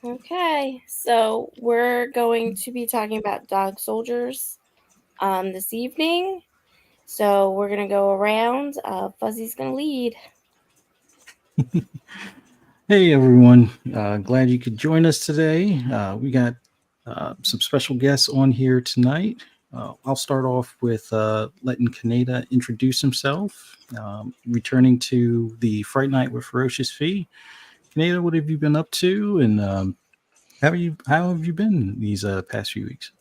Okay, so we're going to be talking about dog soldiers this evening. So we're gonna go around. Fuzzy's gonna lead. Hey everyone, glad you could join us today. We got some special guests on here tonight. I'll start off with letting Kaneda introduce himself, returning to the Fright Night with Ferocious Fee. Kaneda, what have you been up to, and how have you been these past few weeks?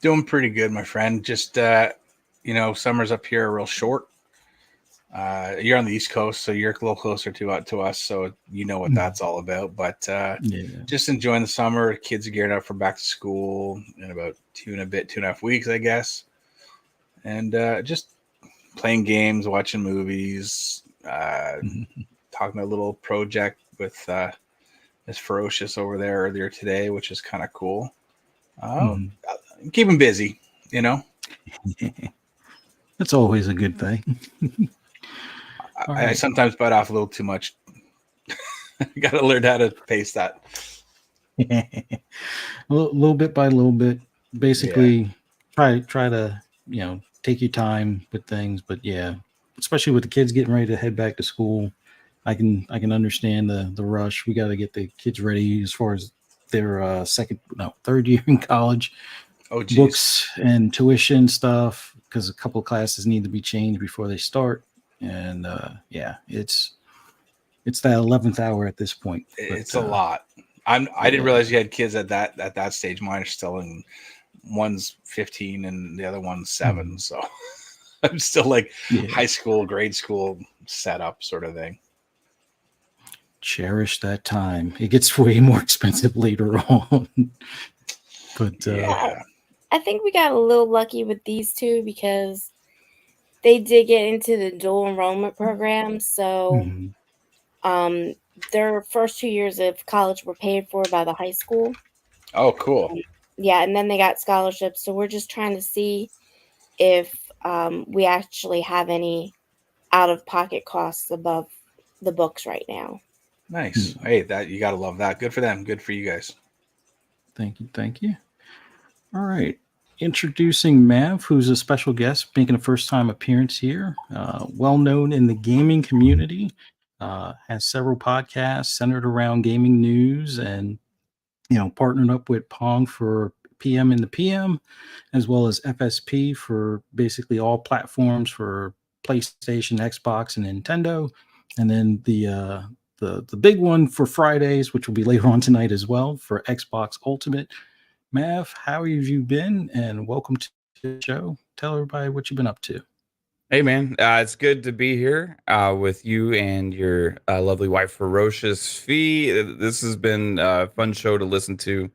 Doing pretty good, my friend. Just summers up here are real short. You're on the East Coast, so you're a little closer to us, so you know what Mm. that's all about. But Yeah. just enjoying the summer. Kids are gearing up for back to school in about 2.5 weeks, I guess. And just playing games, watching movies, talking a little project with Miss Ferocious over there earlier today, which is kind of cool. Uh, Mhm. keep them busy, you know. That's always a good thing. All I right. sometimes bite off a little too much. Got to learn how to pace that. Little bit by little bit, Yeah. basically try to take your time with things. But yeah, especially with the kids getting ready to head back to school, I can understand the rush. We got to get the kids ready as far as their third year in college, Oh, geez. books and tuition stuff, because a couple of classes need to be changed before they start. And yeah, it's that 11th hour at this point. But It's a lot. I didn't yeah. realize you had kids at that stage. Mine are still in one's 15 and the other one's 7. Mhm. So I'm still like Yeah. high school, grade school setup sort of thing. Cherish that time. It gets way more expensive later on. But Yeah, Yeah. I think we got a little lucky with these two because they did get into the dual enrollment program. So mhm, um, their first 2 years of college were paid for by the high school. Oh, cool. Yeah, and then they got scholarships. So we're just trying to see if we actually have any out of pocket costs above the books right now. Nice. yeah. Hey, that you got to love that. Good for them. Good for you guys. Thank you. Thank you. All right. Introducing Mav, who's a special guest making a first time appearance here. Well known in the gaming community, has several podcasts centered around gaming news and partnered up with Pong for PM in the PM, as well as FSP for basically all platforms for PlayStation, Xbox, and Nintendo. And then the big one for Fridays, which will be later on tonight as well, for Xbox Ultimate. Mav, how have you been? And welcome to the show. Tell everybody what you've been up to. Hey man, it's good to be here with you and your lovely wife, Ferocious Fee. This has been a fun show to listen to.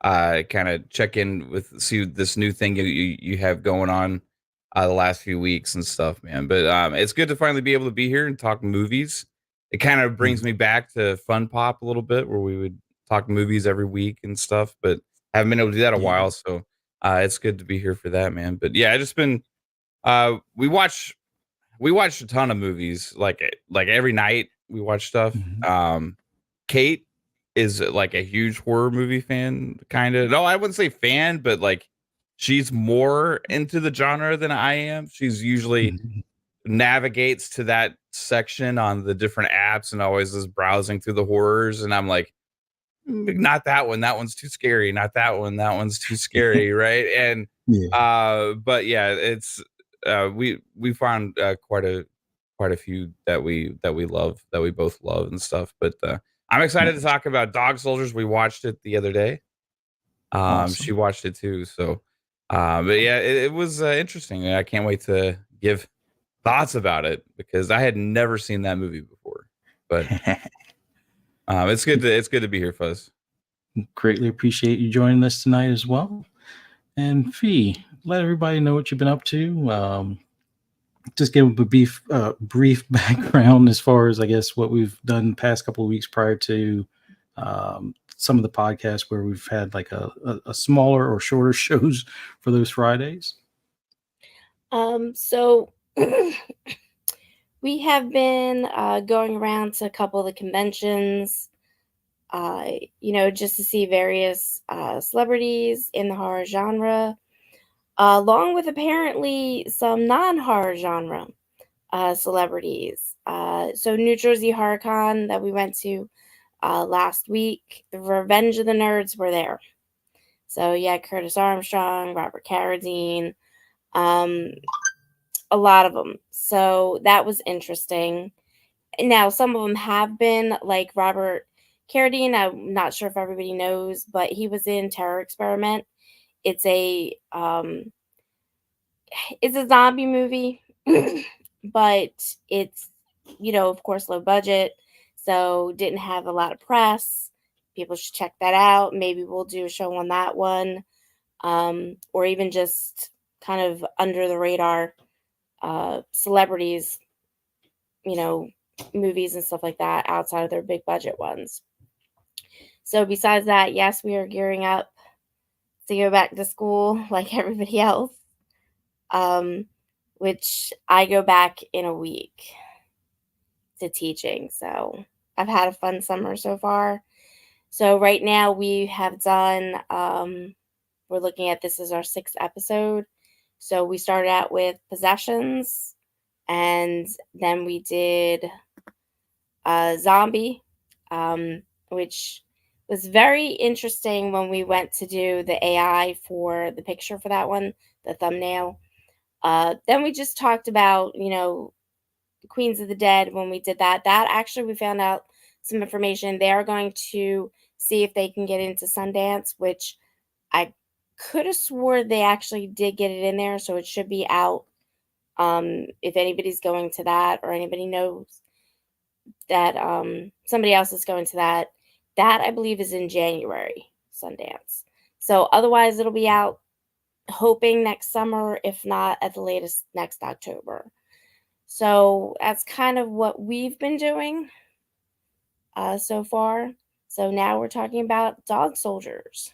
Kind of check in with see this new thing you have going on the last few weeks and stuff, man. But it's good to finally be able to be here and talk movies. It kind of brings Mhm. me back to Fun Pop a little bit, where we would talk movies every week and stuff. But haven't been able to do that a Yeah. while, so it's good to be here for that, man. But yeah, I just been we watched a ton of movies like every night we watch stuff. Mhm. Kate is like a huge horror movie fan, kind of. No, I wouldn't say fan, but like she's more into the genre than I am. She's usually Mhm. navigates to that section on the different apps and always is browsing through the horrors, and I'm like, not that one, that one's too scary, not that one, that one's too scary, right? And Yeah. but yeah, it's we found quite a few that we love, that we both love and stuff. But I'm excited to Nice. talk about Dog Soldiers. We watched it the other day. She Awesome. watched it too. So but yeah, it was interesting. I can't wait to give thoughts about it because I had never seen that movie before. But it's good to be here, Fuzz. Greatly appreciate you joining us tonight as well. And Fee, let everybody know what you've been up to. Just give a brief background as far as I guess what we've done the past couple of weeks prior to some of the podcasts where we've had like a smaller or shorter shows for those Fridays. So we have been going around to a couple of the conventions. just to see various celebrities in the horror genre, along with apparently some non-horror genre celebrities. So New Jersey Horror Con that we went to last week, the Revenge of the Nerds were there. So yeah, Curtis Armstrong, Robert Carradine, a lot of them. So that was interesting. Now, some of them have been like Robert Carradine. I'm not sure if everybody knows, but he was in Terror Experiment. It's a zombie movie, but it's of course low budget, so didn't have a lot of press. People should check that out. Maybe we'll do a show on that one, or even just kind of under the radar celebrities, movies and stuff like that outside of their big budget ones. So besides that, yes, we are gearing up to go back to school like everybody else, which I go back in a week to teaching. So I've had a fun summer so far. So right now we have done, we're looking at, this is our 6th episode. So we started out with possessions, and then we did zombie, which was very interesting when we went to do the AI for the picture for that one, the thumbnail. Then we just talked about, Queens of the Dead. When we did that actually we found out some information. They are going to see if they can get into Sundance, which I could have swore they actually did get it in there, so it should be out. If anybody's going to that, or anybody knows that somebody else is going to that I believe is in January, Sundance. So otherwise it'll be out, hoping next summer, if not at the latest next October. So that's kind of what we've been doing so far. So now we're talking about Dog Soldiers.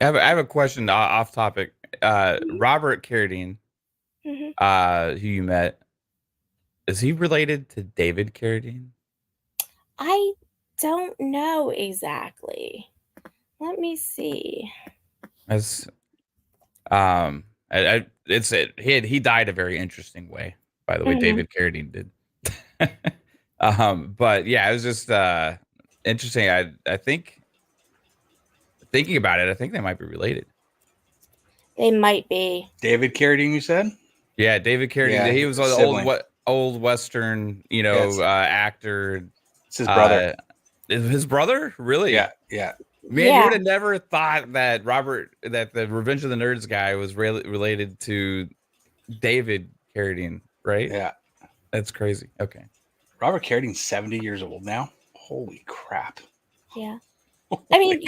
I have a question off topic. Robert Carradine, who you met, is he related to David Carradine? I don't know exactly. Let me see. As he died a very interesting way, by the way. David Carradine did. But yeah, it was just interesting. I think, thinking about it, I think they might be related. They might be. David Carradine, you said? Yeah, David Carradine. Yeah, he was an old Western, actor. It's his brother. His brother? Really? Yeah. Man, you would have never thought that the Revenge of the Nerds guy was related to David Carradine, right? Yeah. That's crazy. Okay. Robert Carradine's 70 years old now. Holy crap. Yeah. I mean,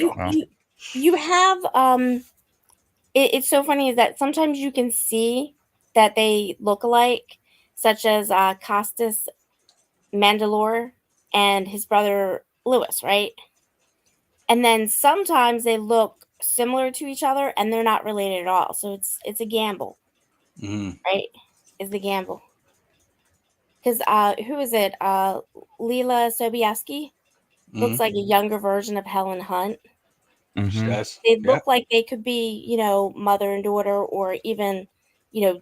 you have, it's so funny is that sometimes you can see that they look alike, such as Costas Mandalore and his brother Lewis, right? And then sometimes they look similar to each other and they're not related at all. So it's a gamble, right? It's the gamble. Because who is it? Leela Sobieski looks like a younger version of Helen Hunt. She does. They look like they could be, mother and daughter, or even,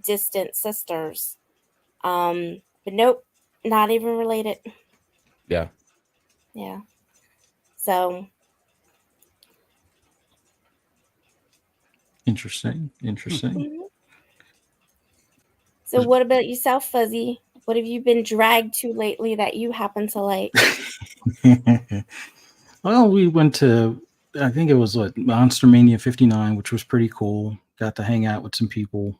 distant sisters. But nope, not even related. Yeah. Yeah. So. Interesting. So what about yourself, Fuzzy? What have you been dragged to lately that you happen to like? Well, we went to, I think it was Monster Mania 59, which was pretty cool. Got to hang out with some people.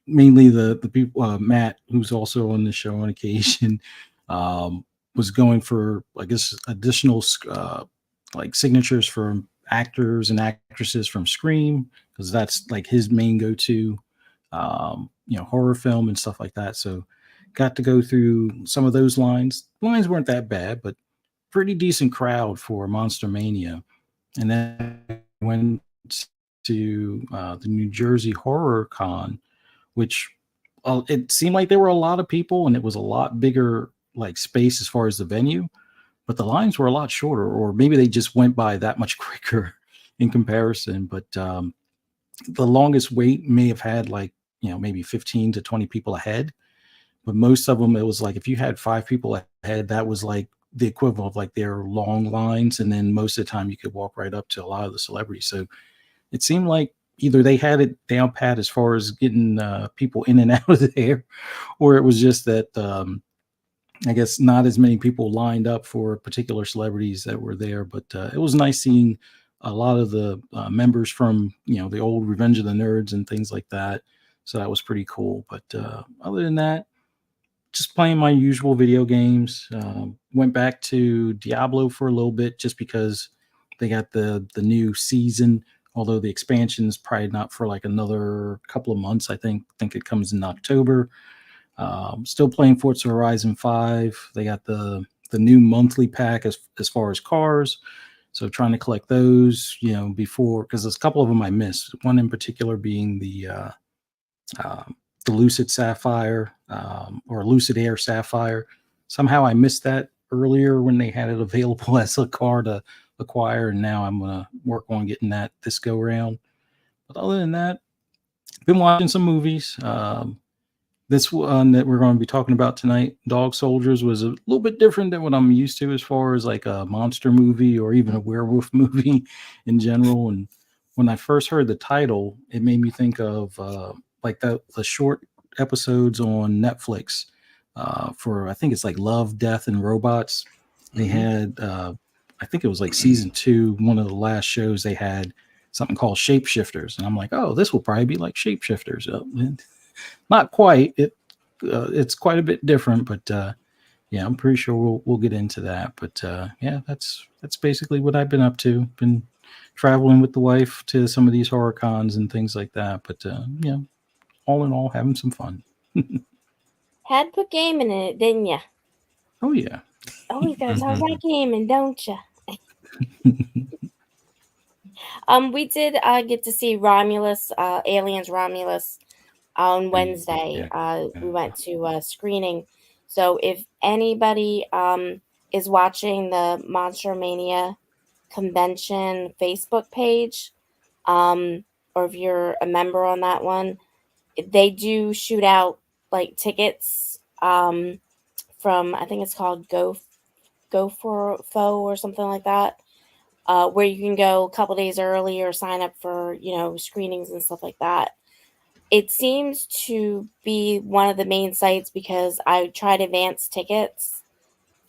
Mainly the people, Matt, who's also on the show on occasion, was going for, I guess, additional signatures for actors and actresses from Scream, because that's like his main go-to, horror film and stuff like that. So got to go through some of those lines. Lines weren't that bad, but pretty decent crowd for Monster Mania. And then went to the New Jersey Horror Con, which it seemed like there were a lot of people, and it was a lot bigger like space as far as the venue, but the lines were a lot shorter, or maybe they just went by that much quicker in comparison. But the longest wait may have had like, maybe 15 to 20 people ahead. But most of them, it was like if you had 5 people ahead, that was like the equivalent of like their long lines. And then most of the time you could walk right up to a lot of the celebrities. So it seemed like either they had it down pat as far as getting people in and out of there, or it was just that I guess not as many people lined up for particular celebrities that were there. But it was nice seeing a lot of the members from the old Revenge of the Nerds and things like that. So that was pretty cool. But other than that, just playing my usual video games. Went back to Diablo for a little bit just because they got the new season. Although the expansion is probably not for like another couple of months. I think it comes in October. Still playing Forza Horizon 5. They got the new monthly pack as far as cars. So trying to collect those, before, because there's a couple of them I missed. One in particular being the Lucid Sapphire or Lucid Air Sapphire. Somehow I missed that earlier when they had it available as a car to acquire, and now I'm gonna work on getting that this go round. But other than that, been watching some movies. This one that we're going to be talking about tonight, Dog Soldiers, was a little bit different than what I'm used to as far as like a monster movie or even a werewolf movie in general. And when I first heard the title, it made me think of like the short episodes on Netflix for, I think it's like Love, Death, and Robots. They had, I think it was like season 2, one of the last shows they had something called Shapeshifters. And I'm like, oh, this will probably be like Shapeshifters. Not quite. It's quite a bit different, but yeah, I'm pretty sure we'll get into that. But yeah, that's basically what I've been up to. Been traveling with the wife to some of these horror cons and things like that. But all in all, having some fun. Had to put gaming in it, didn't you? Oh yeah. Always gotta talk about gaming, don't you? We did get to see Romulus, Aliens Romulus, on Wednesday. We went to a screening. So if anybody is watching the Monster Mania convention Facebook page, or if you're a member on that one, they do shoot out like tickets from, I think it's called Go for Foe or something like that, where you can go a couple days early or sign up for screenings and stuff like that. It seems to be one of the main sites because I tried advance tickets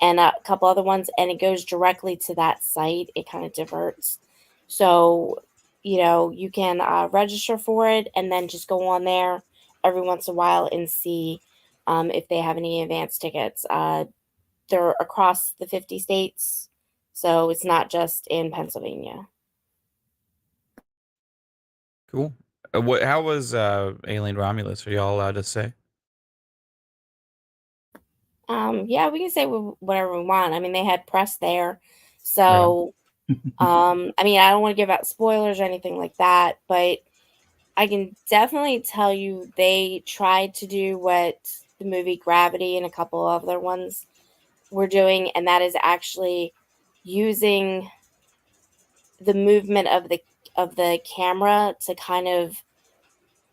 and a couple other ones, and it goes directly to that site. It kind of diverts. So, you can register for it and then just go on there every once in a while and see if they have any advance tickets. They're across the 50 states, so it's not just in Pennsylvania. Cool. How was Alien Romulus? Are y'all allowed to say? Yeah, we can say whatever we want. I mean, they had press there, Right so I mean, I don't want to give out spoilers or anything like that, but I can definitely tell you they tried to do what the movie Gravity and a couple other ones were doing, and that is actually using the movement of the camera to kind of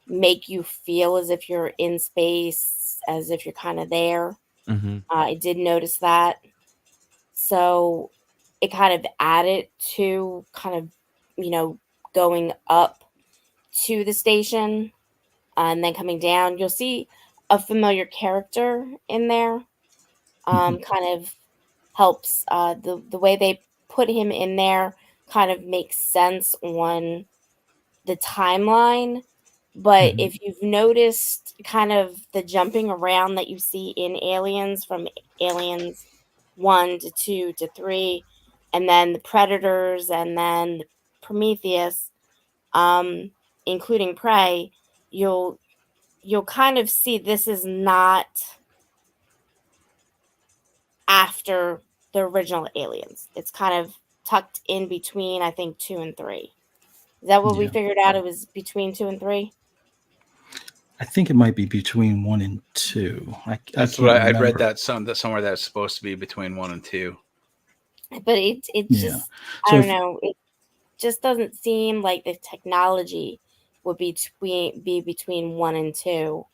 make you feel as if you're in space, as if you're kind of there. Mm-hmm. I did notice that. So it kind of added to kind of, going up to the station and then coming down. You'll see a familiar character in there. Kind of helps. The way they put him in there kind of makes sense on the timeline. But if you've noticed kind of the jumping around that you see in Aliens, from Aliens 1 to 2 to 3, and then the Predators, and then Prometheus, including Prey, you'll kind of see this is not after the original Aliens. It's kind of tucked in between, I think, 2 and 3. Is that what we Yeah. figured out? It was between 2 and 3? I think it might be between 1 and 2. I That's can't what I'd read remember. that somewhere that's supposed to be between 1 and 2. But it Yeah. just, I So don't if know, it just doesn't seem like the technology would be between 1 and 2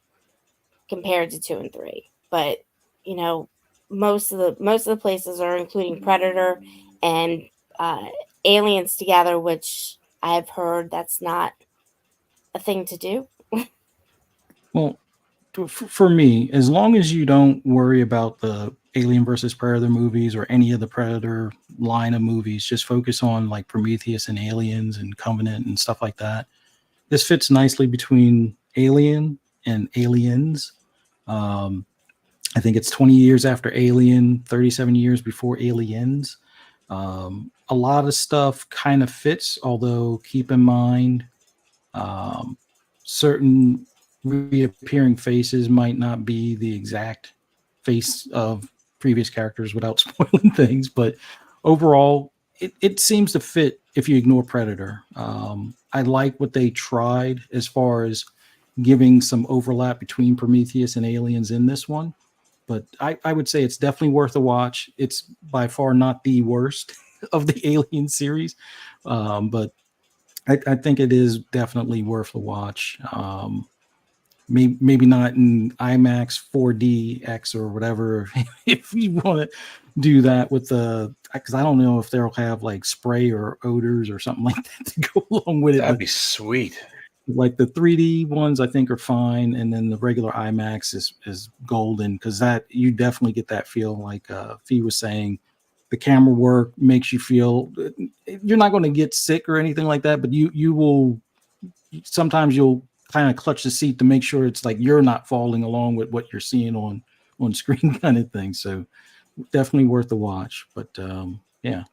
compared to 2 and 3. But, you know, most of the places are including Predator and uh, Aliens together, which I've heard that's not a thing to do. well, for me, as long as you don't worry about the Alien versus Predator movies or any of the Predator line of movies, just focus on like Prometheus and Aliens and Covenant and stuff like that. This fits nicely between Alien and Aliens. Um, I think it's 20 years after Alien, 37 years before Aliens. A lot of stuff kind of fits, although keep in mind um, certain reappearing faces might not be the exact face of previous characters without spoiling things, but overall, it seems to fit if you ignore Predator. I like what they tried as far as giving some overlap between Prometheus and Aliens in this one, but I would say it's definitely worth a watch. It's by far not the worst of the Alien series, but I think it is definitely worth a watch. Maybe not in IMAX 4DX or whatever if you want to do that with the, because I don't know if they'll have like spray or odors or something like that to go along with it, That'd but be sweet. like the 3D ones I think are fine, and then the regular IMAX is golden because that you definitely get that feel like Fee was saying. The camera work makes you feel you're not going to get sick or anything like that, but you will sometimes you'll kind of clutch the seat to make sure it's like you're not falling along with what you're seeing on screen kind of thing. So definitely worth the watch. But yeah,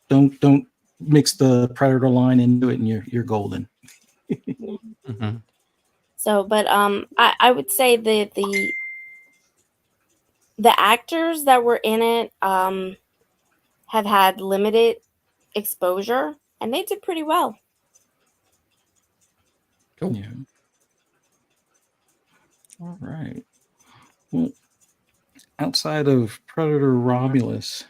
don't mix the Predator line into it, and you're golden. Mhm. So, but I would say the actors that were in it have had limited exposure, and they did pretty well. Cool. Yeah. All right. Well, outside of Predator Romulus,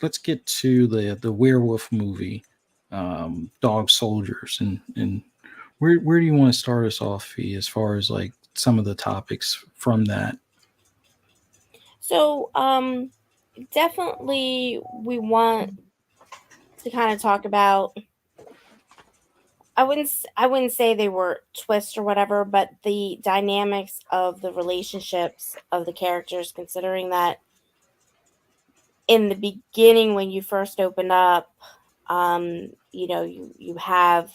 let's get to the werewolf movie, Dog Soldiers, and where do you want to start us off, Fee, as far as like some of the topics from that? So, definitely we want to kind of talk about. I wouldn't say they were twists or whatever, but the dynamics of the relationships of the characters, considering that in the beginning when you first open up, you know, you have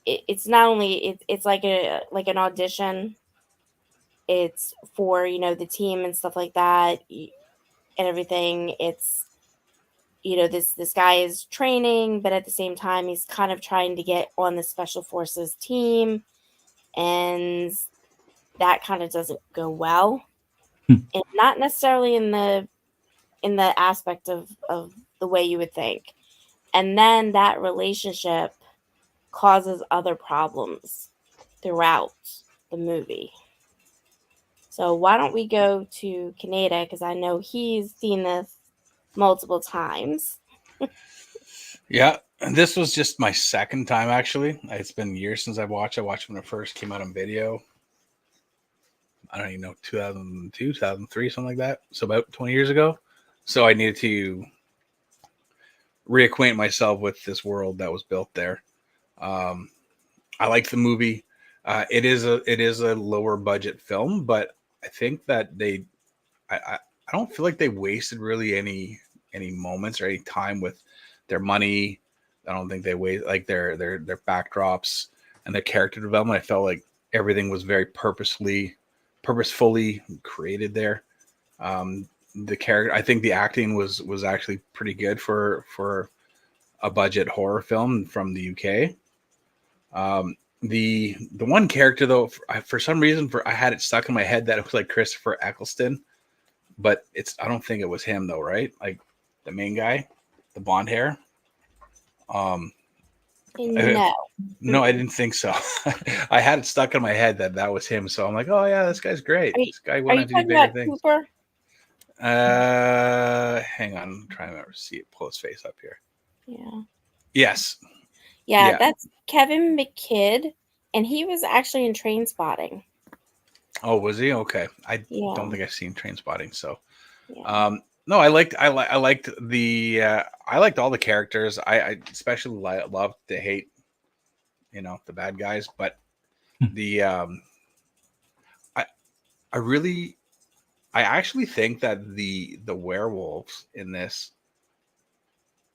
it's not only it's like a like an audition. It's for, you know, the team and stuff like that and everything. It's, you know, this guy is training, but at the same time he's kind of trying to get on the special forces team, and that kind of doesn't go well, Hmm. and not necessarily in the aspect of the way you would think. And then that relationship causes other problems throughout the movie. So why don't we go to Kaneda, because I know he's seen this multiple times. Yeah, and this was just my second time actually. It's been years since I've watched. I watched when it first came out on video. I don't even know, 2002, 2003, something like that. So about 20 years ago. So I needed to reacquaint myself with this world that was built there. Um, I like the movie. It is a lower budget film, but I think that I don't feel like they wasted really any moments or any time with their money. I don't think they waste like their backdrops and their character development. I felt like everything was very purposefully created there. The character, I think the acting was actually pretty good for a budget horror film from the UK. The one character though, for some reason, I had it stuck in my head that it was like Christopher Eccleston, but I don't think it was him though, right? Like the main guy, the blonde hair. Um, No. No, I didn't think so. I had it stuck in my head that was him. So I'm like, oh yeah, this guy's great. Are you, This guy are went you on to do talking bigger about things. Cooper? Hang on, I'm trying to remember. Pull his face up here. Yeah. Yes. Yeah, Yeah. that's Kevin McKidd, and he was actually in Train Spotting. Oh, was he? Okay. I Yeah. don't think I've seen Train Spotting. So, Yeah. no, I liked the I liked all the characters. I especially loved the hate, the bad guys. But the I really I actually think that the werewolves in this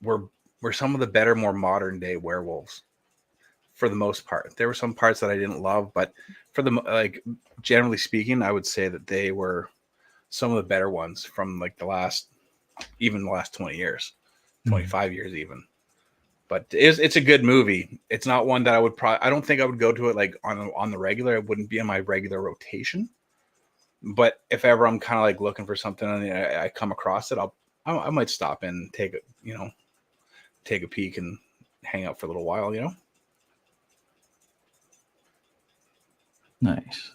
were some of the better, more modern day werewolves for the most part. There were some parts that I didn't love, but for the generally speaking, I would say that they were some of the better ones from like the last 20 years, 25 years even. But it's a good movie. It's not one that I don't think I would go to it like on the regular. It wouldn't be in my regular rotation. But if ever I'm kind of like looking for something and I come across it, I might stop in, take a peek and hang out for a little while, Nice.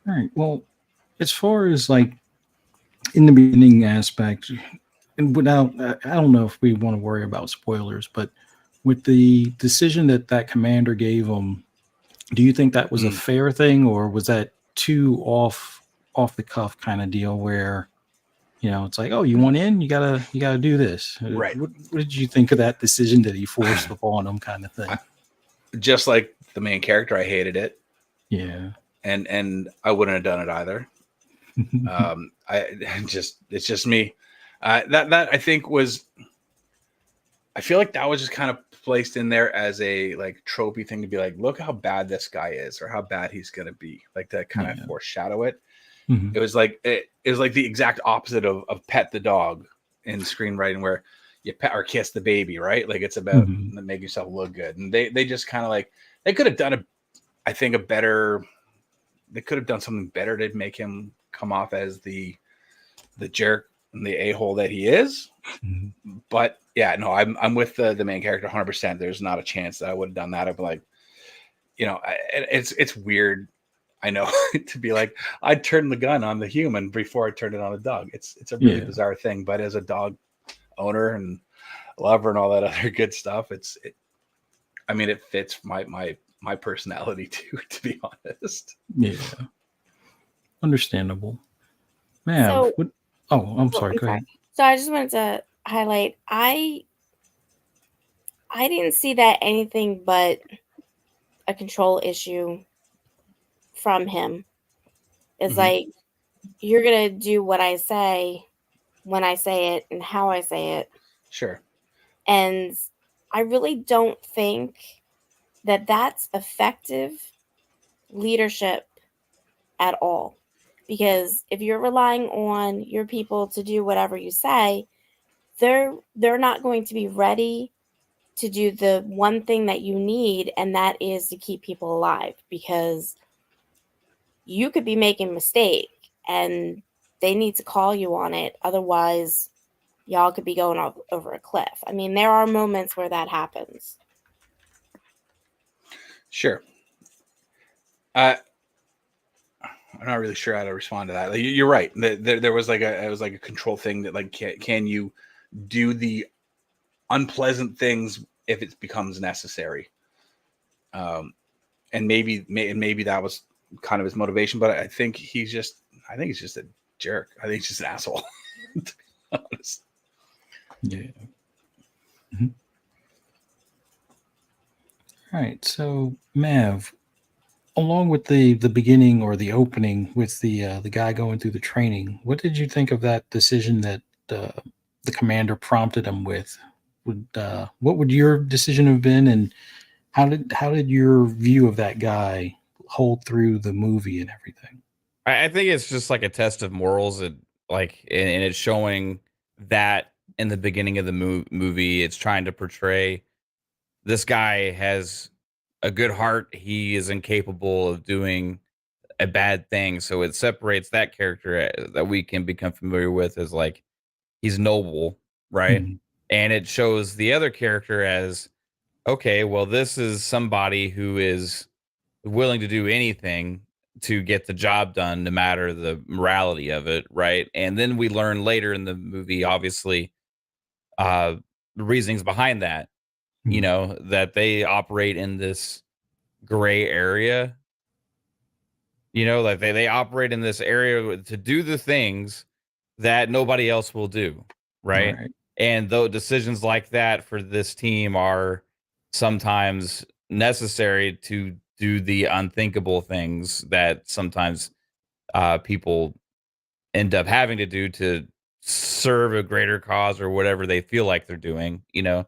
All right. Well, as far as like in the beginning aspect, and without, I don't know if we want to worry about spoilers, but with the decision that commander gave him, do you think that was a fair thing, or was that too off the cuff kind of deal where, it's like, oh, you want in, you gotta do this. Right. What did you think of that decision that he forced upon him, kind of thing? Just like the main character, I hated it. Yeah. And I wouldn't have done it either. It's just me. That I think I feel like that was just kind of placed in there as a like tropey thing to be like, look how bad this guy is, or how bad he's gonna be, like to kind of foreshadow it. It was like it was like the exact opposite of Pet the Dog in screenwriting, where you pet or kiss the baby, right? Like it's about making yourself look good, and they just kind of like they could have done they could have done something better to make him come off as the jerk and the a-hole that he is. But yeah, no, I'm with the main character 100%. There's not a chance that I would have done that. I'd be like, it's weird, I know, to be like, I'd turn the gun on the human before I turned it on the dog. It's a really bizarre thing, but as a dog owner and lover and all that other good stuff, it fits my personality too, to be honest. Yeah. Understandable. Man, I'm sorry. Go ahead. So I just wanted to highlight, I didn't see that anything but a control issue from him. It's like, you're going to do what I say when I say it and how I say it. Sure. And I really don't think that that's effective leadership at all. Because if you're relying on your people to do whatever you say, they're not going to be ready to do the one thing that you need, and that is to keep people alive, because you could be making a mistake and they need to call you on it. Otherwise, y'all could be going over a cliff. I mean, there are moments where that happens. Sure. I'm not really sure how to respond to that. Like, you're right. There was it was like a control thing that like, can you do the unpleasant things if it becomes necessary? And maybe that was kind of his motivation, but I think he's just a jerk. I think he's just an asshole. To be honest. Yeah. Mm-hmm. All right. So Mav, along with the beginning or the opening with the guy going through the training, what did you think of that decision that the commander prompted him with? What would your decision have been, and how did your view of that guy hold through the movie and everything? I think it's just like a test of morals, and it's showing that in the beginning of the movie, it's trying to portray this guy has a good heart. He is incapable of doing a bad thing. So it separates that character that we can become familiar with as like, he's noble, right? Mhm. and it shows the other character as, okay, well, this is somebody who is willing to do anything to get the job done, no matter the morality of it, right? And then we learn later in the movie, obviously, uh, the reasonings behind that. You Mm. know, that they operate in this gray area. You know, like they operate in this area to do the things that nobody else will do, right? Right. And though decisions like that for this team are sometimes necessary to do the unthinkable things that sometimes people end up having to do to serve a greater cause or whatever they feel like they're doing, you know.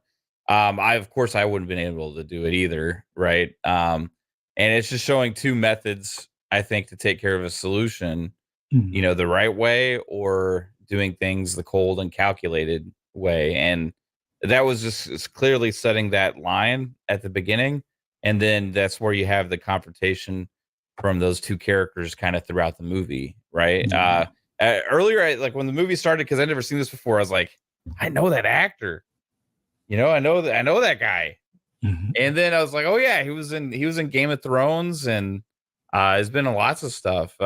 I of course I wouldn't have been able to do it either, right? And it's just showing two methods, I think, to take care of a solution, you Mm. know, the right way or doing things the cold and calculated way. And that was just it's clearly setting that line at the beginning. And then that's where you have the confrontation from those two characters kind of throughout the movie, right? Yeah. Earlier, like when the movie started, because I'd never seen this before, I was like, I know that actor, you know, I know that guy. Mhm. And then I was like, oh yeah, he was in Game of Thrones and has been in lots of stuff.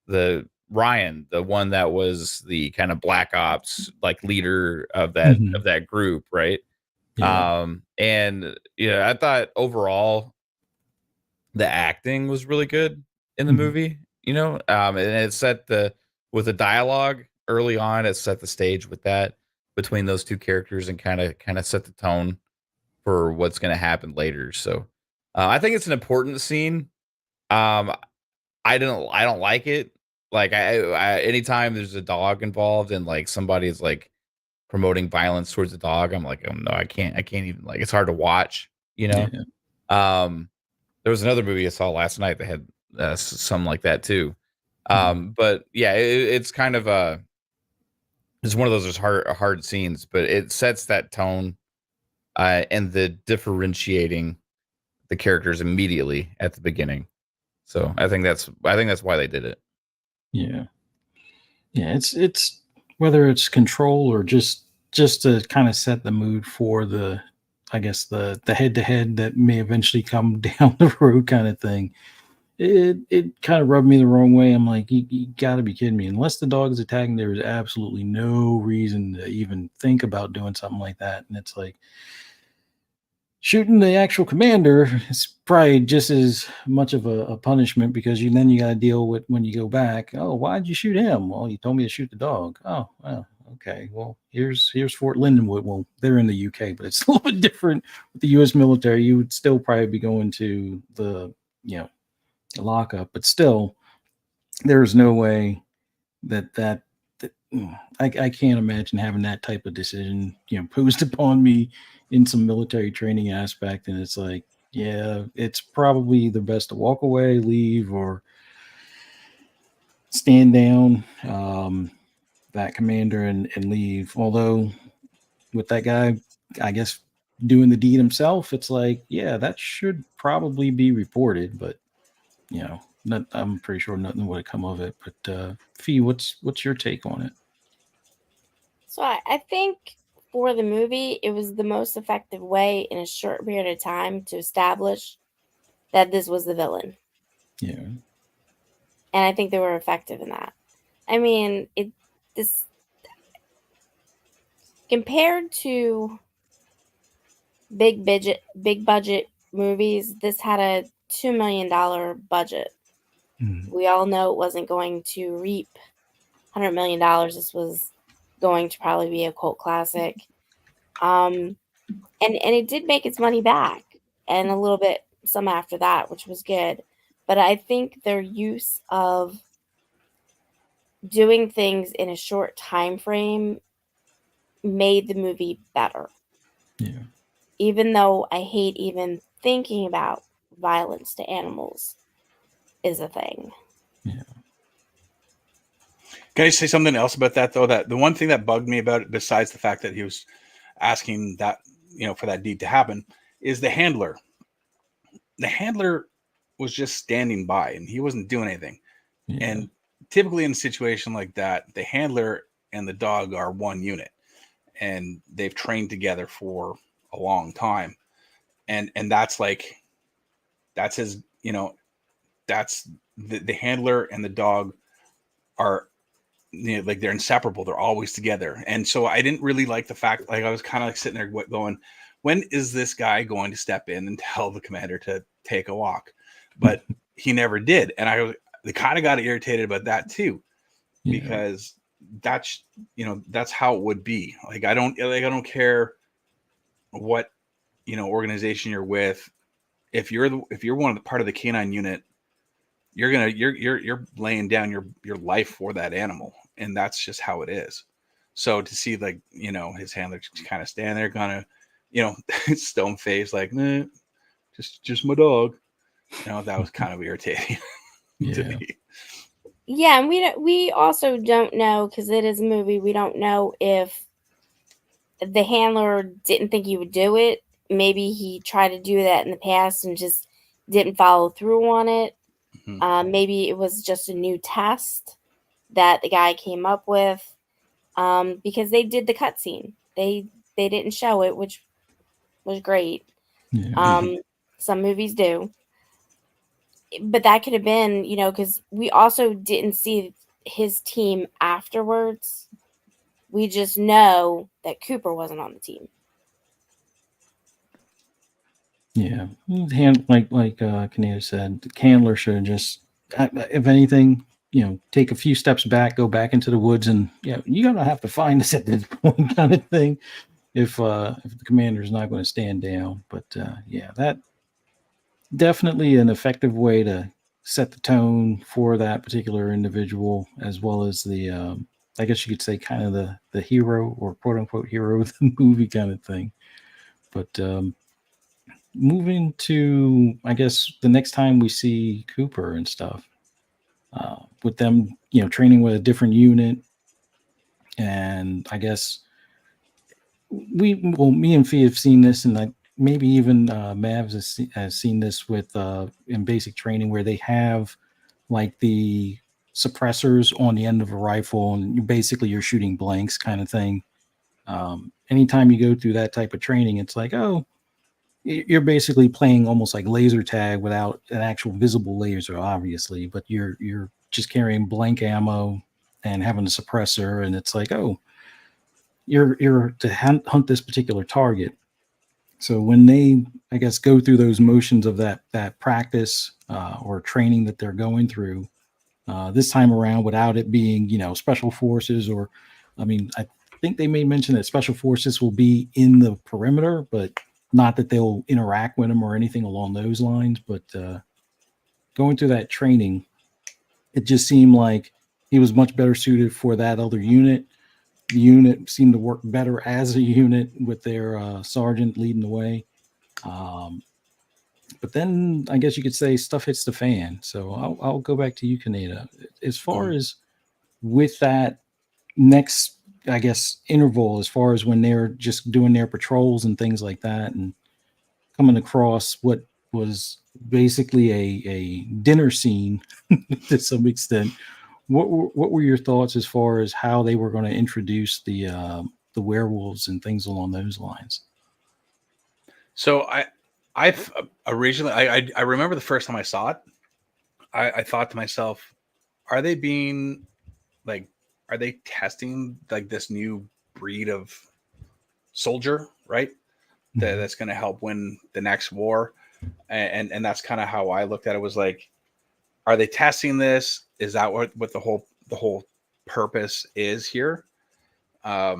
The Ryan, the one that was the kind of black ops like leader Mhm. of that group, right? Yeah. And yeah, I thought overall the acting was really good in the Mhm. movie, you know, and it set the with the dialogue early on, it set the stage with that between those two characters and kind of set the tone for what's going to happen later. So I think it's an important scene. Um, I don't like it. Like anytime there's a dog involved and like somebody is like promoting violence towards the dog, I'm like, oh no, I can't even like it's hard to watch, you know. Yeah. Um, there was another movie I saw last night that had something like that too. Mhm. But yeah, it's kind of it's one of those hard scenes, but it sets that tone and the differentiating the characters immediately at the beginning. So I think that's why they did it. Yeah. Yeah. It's whether it's control or just to kind of set the mood for the, I guess the head to head that may eventually come down the road kind of thing. It kind of rubbed me the wrong way. I'm like, you got to be kidding me. Unless the dog is attacking, there is absolutely no reason to even think about doing something like that. And it's like shooting the actual commander is probably just as much of a punishment because you got to deal with when you go back. Oh, why'd you shoot him? Well, you told me to shoot the dog. Oh, well, okay. Well, here's Fort Lindenwood. Well, they're in the UK, but it's a little bit different with the U.S. military. You would still probably be going to the you know lockup, but still, there's no way I can't imagine having that type of decision, posed upon me in some military training aspect. And it's like, yeah, it's probably the best to walk away, leave, or stand down, that commander and leave. Although with that guy, I guess doing the deed himself, it's like, yeah, that should probably be reported, but I'm pretty sure nothing would have come of it. But Fee, what's your take on it? So I think for the movie, it was the most effective way in a short period of time to establish that this was the villain. Yeah. And I think they were effective in that. I mean, this compared to big budget movies, this had a $2 million budget. Mm. We all know it wasn't going to reap $100 million. This was going to probably be a cult classic. And it did make its money back and a little bit some after that, which was good. But I think their use of doing things in a short time frame made the movie better. Yeah. Even though I hate even thinking about violence to animals is a thing. Yeah. Can I say something else about that though? That the one thing that bugged me about it, besides the fact that he was asking that, for that deed to happen, is the handler. The handler was just standing by and he wasn't doing anything. Yeah. And typically in a situation like that, the handler and the dog are one unit. and they've trained together for a long time, and that's like that's his, that's the handler and the dog are, like they're inseparable. They're always together. And so I didn't really like the fact, like I was kind of like sitting there going, when is this guy going to step in and tell the commander to take a walk? But he never did. And I kind of got irritated about that too, because that's, that's how it would be. Like, I don't care what, organization you're with. If you're one of the part of the canine unit, you're laying down your life for that animal, and that's just how it is. So to see, like, his handler kind of stand there, kind of, stone face, like, nah, just my dog. That was kind of irritating to me. Yeah, and we also don't know, because it is a movie. We don't know if the handler didn't think he would do it. Maybe he tried to do that in the past and just didn't follow through on it. Maybe it was just a new test that the guy came up with, because they did the cutscene. They didn't show it, which was great. Some movies do, but that could have been, because we also didn't see his team afterwards. We just know that Cooper wasn't on the team. Yeah, like Kaneda said, the handler should just, if anything, take a few steps back, go back into the woods, and you're gonna have to find us at this point, kind of thing. If the commander is not going to stand down, but that definitely an effective way to set the tone for that particular individual, as well as the I guess you could say kind of the hero, or quote unquote hero of the movie, kind of thing. But moving to, I guess, the next time we see Cooper and stuff, with them, training with a different unit, and I guess me and Fee have seen this, and maybe even Mavs has seen this with in basic training, where they have like the suppressors on the end of a rifle, and you're shooting blanks, kind of thing. Anytime you go through that type of training, it's like, oh, you're basically playing almost like laser tag without an actual visible laser, obviously, but you're just carrying blank ammo and having a suppressor, and it's like, oh, you're to hunt this particular target. So when they, I guess, go through those motions of that practice or training that they're going through this time around, without it being, special forces, or, I mean, I think they may mention that special forces will be in the perimeter, but not that they'll interact with them or anything along those lines. But going through that training, it just seemed like he was much better suited for that other unit. The unit seemed to work better as a unit with their sergeant leading the way. But then I guess you could say stuff hits the fan. So I'll go back to you, Kaneda. As far as with that next, I guess, interval, as far as when they're just doing their patrols and things like that, and coming across what was basically a dinner scene to some extent. What were your thoughts as far as how they were going to introduce the werewolves and things along those lines? So I've originally, I remember the first time I saw it, I thought to myself, are they testing like this new breed of soldier, right? That's going to help win the next war. And that's kind of how I looked at it, was like, are they testing this? Is that what the whole purpose is here? I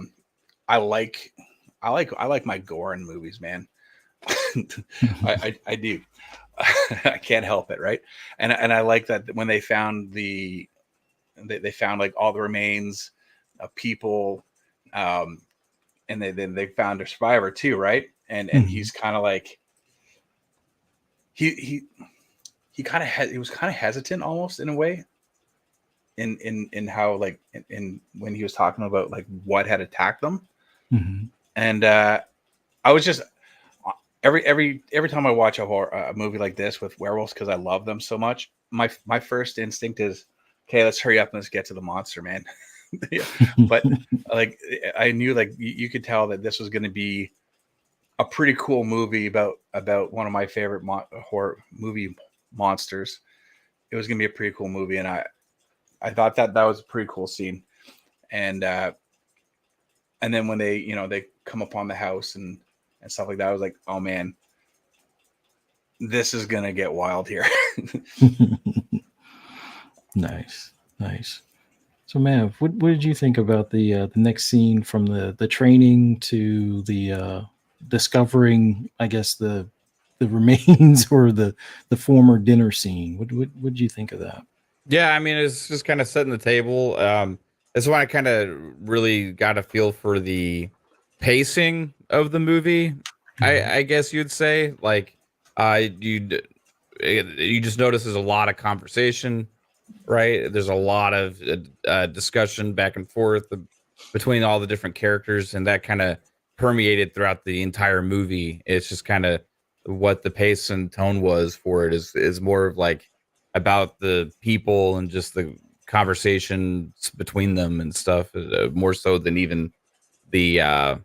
like my gore in movies, man. I do. I can't help it, right? And I like that when they found they found like all the remains of people, and then they found a survivor too, right? And he's kind of like he was kind of hesitant almost in a way in how, like, in when he was talking about like what had attacked them. And I was just every time I watch a movie like this with werewolves, because I love them so much, my first instinct is, okay, let's hurry up and let's get to the monster, man. Yeah. But like I knew like you could tell that this was going to be a pretty cool movie about one of my favorite horror movie monsters. It was going to be a pretty cool movie, and I thought that was a pretty cool scene. And then when they they come upon the house and stuff like that, I was like, oh man, this is gonna get wild here. Nice. So, Mav, what did you think about the next scene from the training to the discovering, I guess, the remains or the former dinner scene? What did you think of that? Yeah, I mean, it's just kind of setting the table. That's when I kind of really got a feel for the pacing of the movie. I guess you'd say, like, you just notice there's a lot of conversation, right? There's a lot of discussion back and forth between all the different characters, and that kind of permeated throughout the entire movie. It's just kind of what the pace and tone was for it is more of like about the people and just the conversations between them and stuff, more so than even the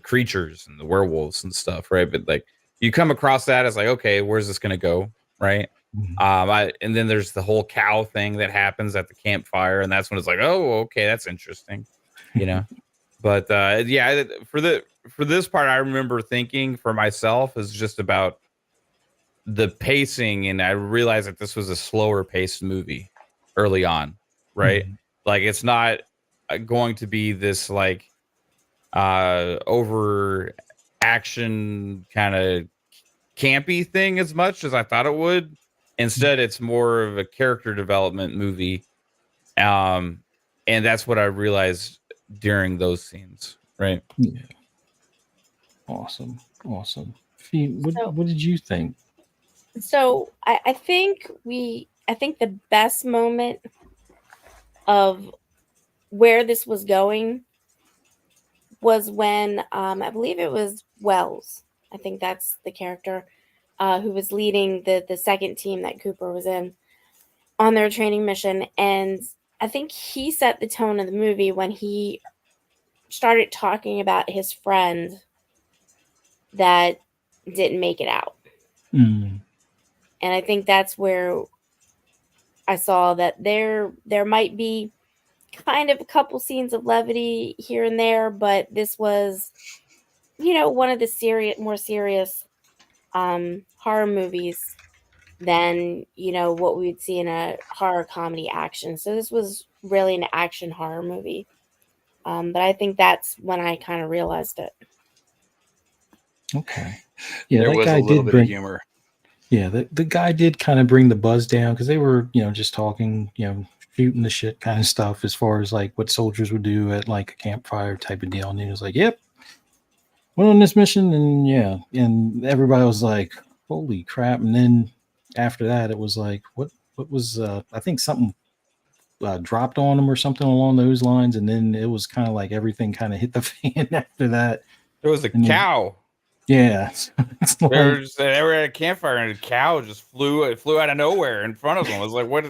creatures and the werewolves and stuff, right? But like you come across that as like, okay, where's this gonna go, right? And then there's the whole cow thing that happens at the campfire, and that's when it's like, oh, okay, that's interesting, you know. But yeah, for this part, I remember thinking for myself is just about the pacing, and I realized that this was a slower paced movie early on, right? Like it's not going to be this like over action kind of campy thing as much as I thought it would. Instead, it's more of a character development movie. And that's what I realized during those scenes, right? Yeah. Awesome. Fee, what did you think? So I think the best moment of where this was going was when I believe it was Wells. I think that's the character who was leading the second team that Cooper was in on their training mission. And I think he set the tone of the movie when he started talking about his friend that didn't make it out. Mm. And I think that's where I saw that there might be kind of a couple scenes of levity here and there, but this was, one of the more serious horror movies than, what we'd see in a horror comedy action. So this was really an action horror movie. But I think that's when I kind of realized it. Okay. Yeah, there that was guy a little did bit of bring. humor. Yeah, the guy did kind of bring the buzz down because they were, just talking, shooting the shit kind of stuff as far as like what soldiers would do at like a campfire type of deal. And he was like, "Yep, went on this mission," and yeah, and everybody was like, "Holy crap!" And then after that, it was like, what was? I think something dropped on him or something along those lines, and then it was kind of like everything kind of hit the fan after that. There was a And then- cow. Yeah, it's They like, were at a campfire and a cow just flew out of nowhere in front of them. I was like, what?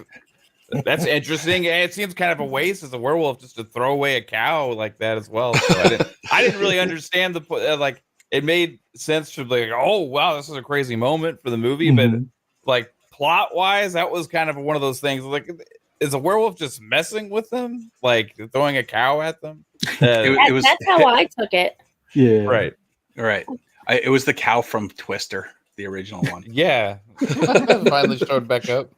That's interesting. It seems kind of a waste as a werewolf just to throw away a cow like that as well. So I didn't really understand like it made sense to be like, oh wow, this is a crazy moment for the movie, but like plot wise, that was kind of one of those things. Like, is a werewolf just messing with them, like throwing a cow at them? It was that's how I took it. yeah, right. It was the cow from Twister, the original one. Yeah, finally showed back up.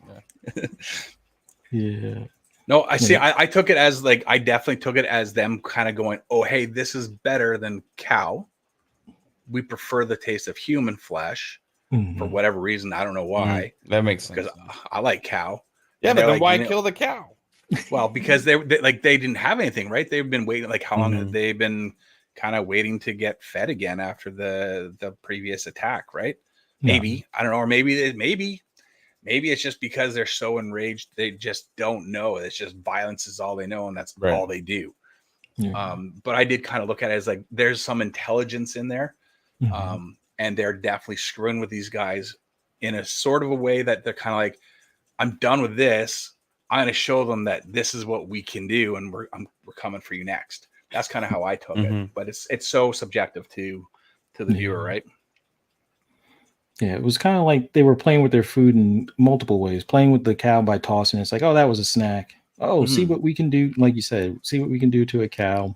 Yeah. No, I see. I took it as like I definitely took it as them kind of going, "Oh, hey, this is better than cow. We prefer the taste of human flesh for whatever reason. I don't know why. That makes sense Because I like cow. Yeah, And but then like, why kill the cow? Well, because they didn't have anything, right? They've been waiting. Like how long have they been kind of waiting to get fed again after the previous attack, right? Maybe I don't know, or maybe it's just because they're so enraged they just don't know. It's just violence is all they know, and that's all they do. But I did kind of look at it as like there's some intelligence in there, and they're definitely screwing with these guys in a sort of a way that they're kind of like, I'm done with this. I'm going to show them that this is what we can do, and we're coming for you next. That's kind of how I took it, but it's so subjective to the viewer, right? Yeah, it was kind of like they were playing with their food in multiple ways. Playing with the cow by tossing. It's like, oh, that was a snack. Oh, see what we can do. Like you said, see what we can do to a cow.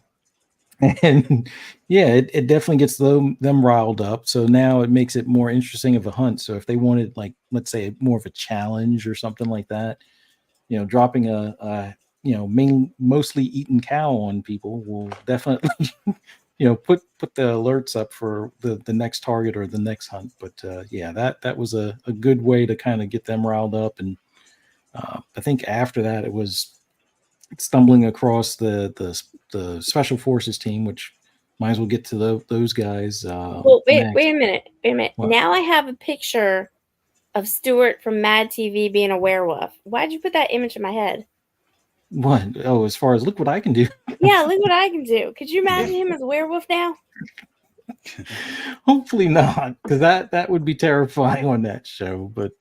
And yeah, it definitely gets them riled up. So now it makes it more interesting of a hunt. So if they wanted, like, let's say more of a challenge or something like that, dropping a mostly eaten cow on people will definitely put the alerts up for the next target or the next hunt. But yeah, that was a good way to kind of get them riled up. And I think after that it was stumbling across the special forces team, which might as well get to those guys. Well, wait a minute. What? Now I have a picture of Stuart from Mad TV being a werewolf. Why'd you put that image in my head? What? Oh, as far as look what I can do. Yeah, look what I can do. Could you imagine him as a werewolf now? Hopefully not, because that would be terrifying on that show. But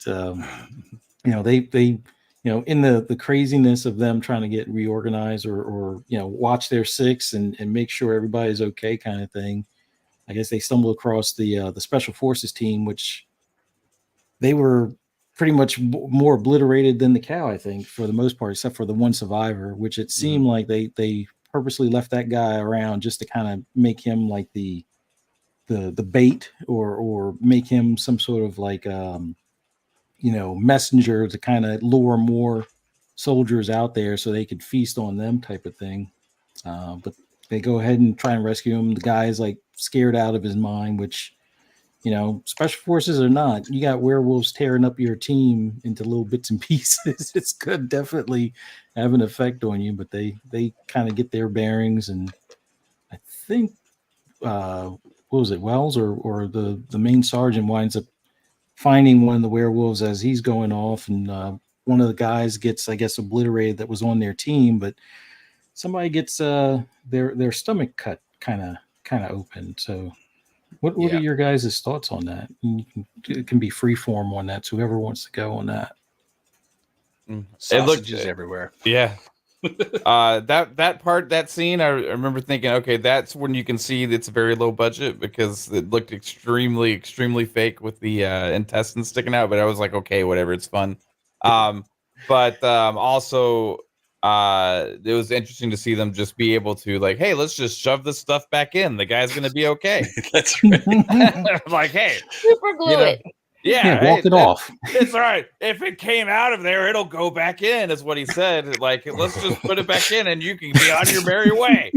they in the craziness of them trying to get reorganized or watch their six and make sure everybody's okay kind of thing. I guess they stumbled across the special forces team, which they were pretty much more obliterated than the cow, I think, for the most part, except for the one survivor, which it seemed like they purposely left that guy around just to kind of make him like the bait or make him some sort of like messenger to kind of lure more soldiers out there so they could feast on them type of thing. But they go ahead and try and rescue him. The guy's like scared out of his mind, which special forces or not, you got werewolves tearing up your team into little bits and pieces. It's could definitely have an effect on you, but they kind of get their bearings. And I think what was it, Wells or the main sergeant winds up finding one of the werewolves as he's going off, and one of the guys gets, I guess, obliterated that was on their team, but somebody gets their stomach cut kind of open. So what are your guys' thoughts on that? It can be free form on that, so whoever wants to go on that. Sausages everywhere. Yeah. that scene, I remember thinking, okay, that's when you can see it's very low budget because it looked extremely, extremely fake with the intestines sticking out. But I was like, okay, whatever, it's fun. But also, it was interesting to see them just be able to like, hey, let's just shove this stuff back in. The guy's gonna be okay. That's right. Like, hey, super glue it. Yeah, walk it off. It's all right. If it came out of there, it'll go back in, is what he said. Like, let's just put it back in and you can be on your merry way.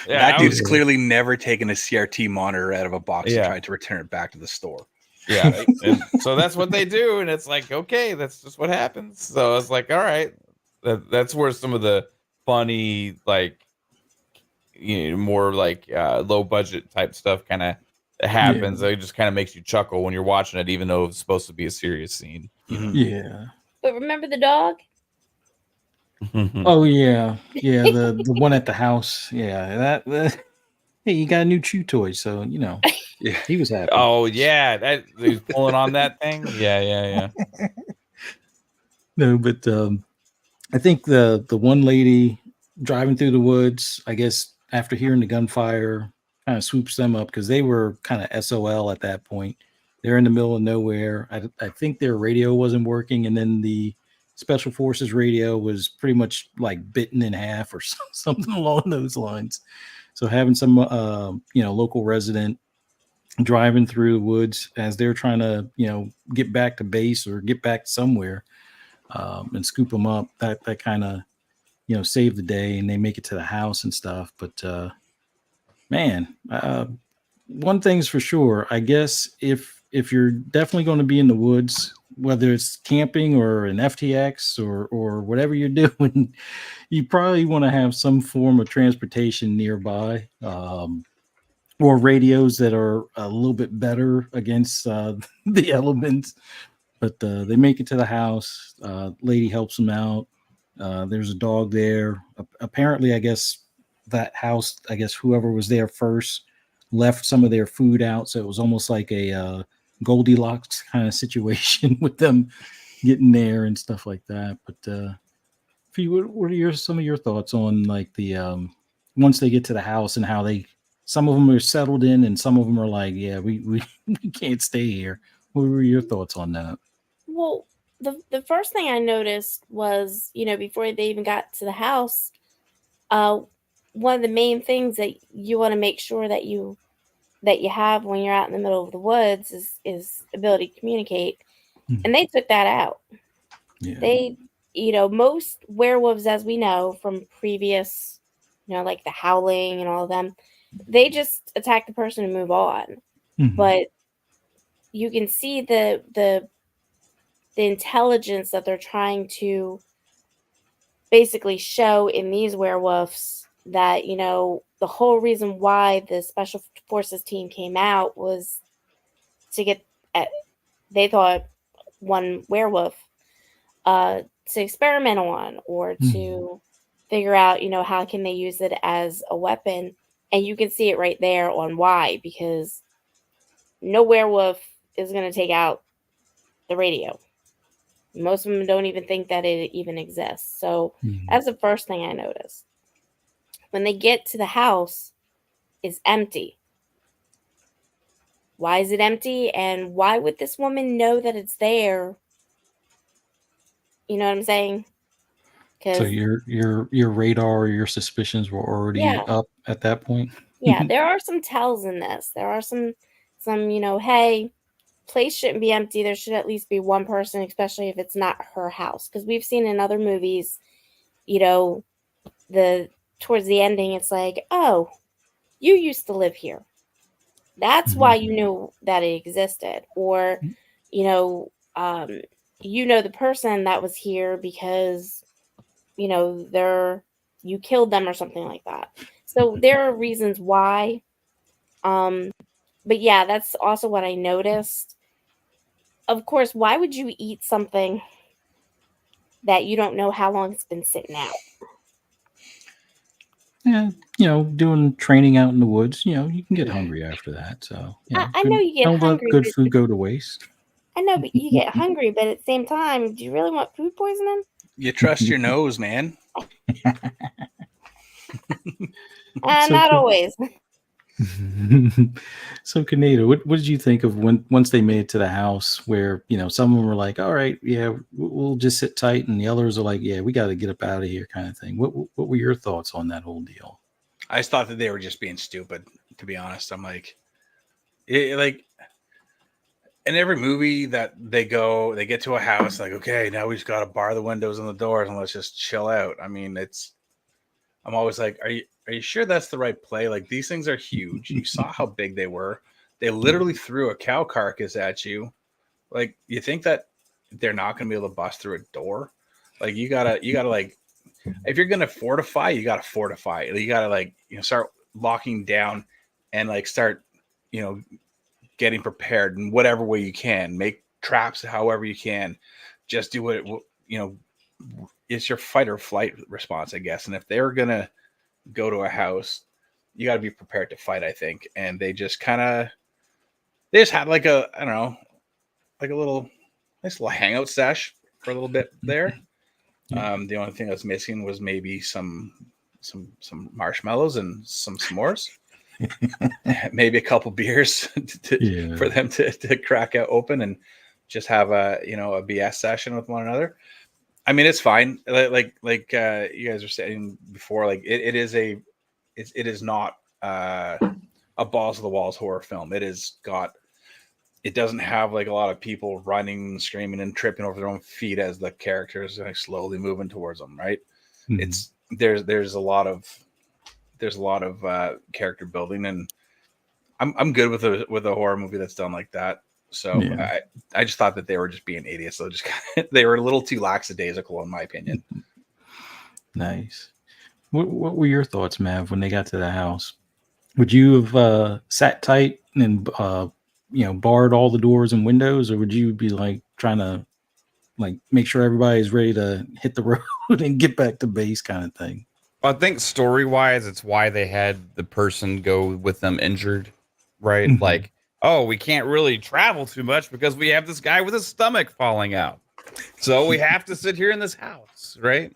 Yeah, that dude's clearly never taken a CRT monitor out of a box and tried to return it back to the store. Yeah. Right? And so that's what they do. And it's like, okay, that's just what happens. So it's like, all right. That's where some of the funny, like, more like low budget type stuff kind of happens. It just kind of makes you chuckle when you're watching it, even though it's supposed to be a serious scene. Yeah. But remember the dog? Oh yeah, the one at the house. Yeah, that hey, you got a new chew toy, so he was happy. Oh yeah, that he's pulling on that thing. Yeah. No, but I think the one lady driving through the woods, I guess after hearing the gunfire, kind of swoops them up because they were kind of SOL at that point. They're in the middle of nowhere. I think their radio wasn't working, and then the special forces radio was pretty much like bitten in half or something along those lines. So having some local resident driving through the woods as they're trying to get back to base or get back somewhere and scoop them up, that kind of saved the day, and they make it to the house and stuff. But man, one thing's for sure, I guess if you're definitely going to be in the woods, whether it's camping or an FTX or whatever you're doing, you probably want to have some form of transportation nearby, or radios that are a little bit better against the elements. But they make it to the house. Lady helps them out. There's a dog there. Apparently, I guess that house, whoever was there first left some of their food out. So it was almost like a Goldilocks kind of situation with them getting there and stuff like that. But Fee, what are some of your thoughts on like the once they get to the house and how some of them are settled in and some of them are like, yeah, we can't stay here. What were your thoughts on that? Well, the first thing I noticed was, before they even got to the house, uh, one of the main things that you want to make sure that you have when you're out in the middle of the woods is ability to communicate, and they took that out. Yeah. They, most werewolves, as we know from previous, like the howling and all of them, they just attack the person and move on. But you can see the intelligence that they're trying to basically show in these werewolves, that the whole reason why the special forces team came out was to get at, they thought, one werewolf to experiment on, or to figure out how can they use it as a weapon. And you can see it right there on why, because no werewolf is going to take out the radio. Most of them don't even think that it even exists. So that's the first thing I noticed. When they get to the house, it's empty. Why is it empty? And why would this woman know that it's there? You know what I'm saying? So your radar or your suspicions were already up at that point? Yeah, there are some tells in this. There are some, hey, place shouldn't be empty. There should at least be one person, especially if it's not her house. Because we've seen in other movies, towards the ending, it's like, oh, you used to live here. That's why you knew that it existed. Or, the person that was here because, you killed them or something like that. So there are reasons why. But yeah, that's also what I noticed. Of course, why would you eat something that you don't know how long it's been sitting out? Yeah, doing training out in the woods, you can get hungry after that. So I know you get don't let hungry. good food go to waste. I know, but you get hungry. But at the same time, do you really want food poisoning? You trust your nose, man. Not always. So, Kaneda, what did you think of once they made it to the house, where some of them were like, "All right, yeah, we'll just sit tight," and the others are like, "Yeah, we got to get up out of here," kind of thing. What were your thoughts on that whole deal? I just thought that they were just being stupid, to be honest. I'm like, like in every movie that they get to a house, like, okay, now we just got to bar the windows and the doors and let's just chill out. I mean, I'm always like, are you sure that's the right play? Like, these things are huge. You saw how big they were. They literally threw a cow carcass at you. Like, you think that they're not going to be able to bust through a door? Like, you gotta like, if you're going to fortify, you got to fortify. You got to like, start locking down and like start, getting prepared in whatever way you can. Make traps however you can. Just do what it's your fight or flight response, I guess. And if they're going to go to a house, you got to be prepared to fight, I think. And they just had like a, I don't know, like a nice little hangout sesh for a little bit there. The only thing that's missing was maybe some marshmallows and some s'mores. Maybe a couple beers for them to crack out open and just have a BS session with one another. I mean, it's fine. Like you guys were saying before, like it is not a balls to the walls horror film. It doesn't have like a lot of people running, screaming, and tripping over their own feet as the characters are like slowly moving towards them. Right? It's there's a lot of character building, and I'm good with a horror movie that's done like that. So I just thought that they were just being idiots. So they were a little too lackadaisical, in my opinion. Nice. What were your thoughts, Mav, when they got to the house? Would you have sat tight and barred all the doors and windows, or would you be like trying to like make sure everybody's ready to hit the road and get back to base, kind of thing? I think story-wise, it's why they had the person go with them injured, right? Like, oh, we can't really travel too much because we have this guy with his stomach falling out. So we have to sit here in this house, right?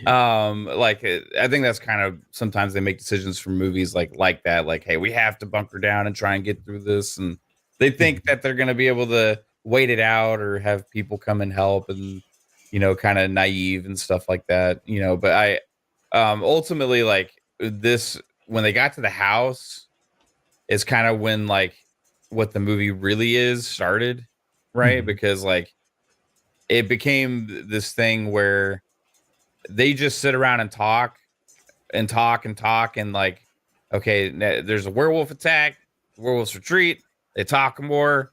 I think that's kind of sometimes they make decisions for movies like that, like, hey, we have to bunker down and try and get through this, and they think that they're going to be able to wait it out or have people come and help, and kind of naive and stuff like that, but I ultimately, like, this, when they got to the house is kind of when, like, what the movie really is started, right? Because, like, it became this thing where they just sit around and talk and talk and talk, and, like, okay, there's a werewolf attack, werewolves retreat, they talk more,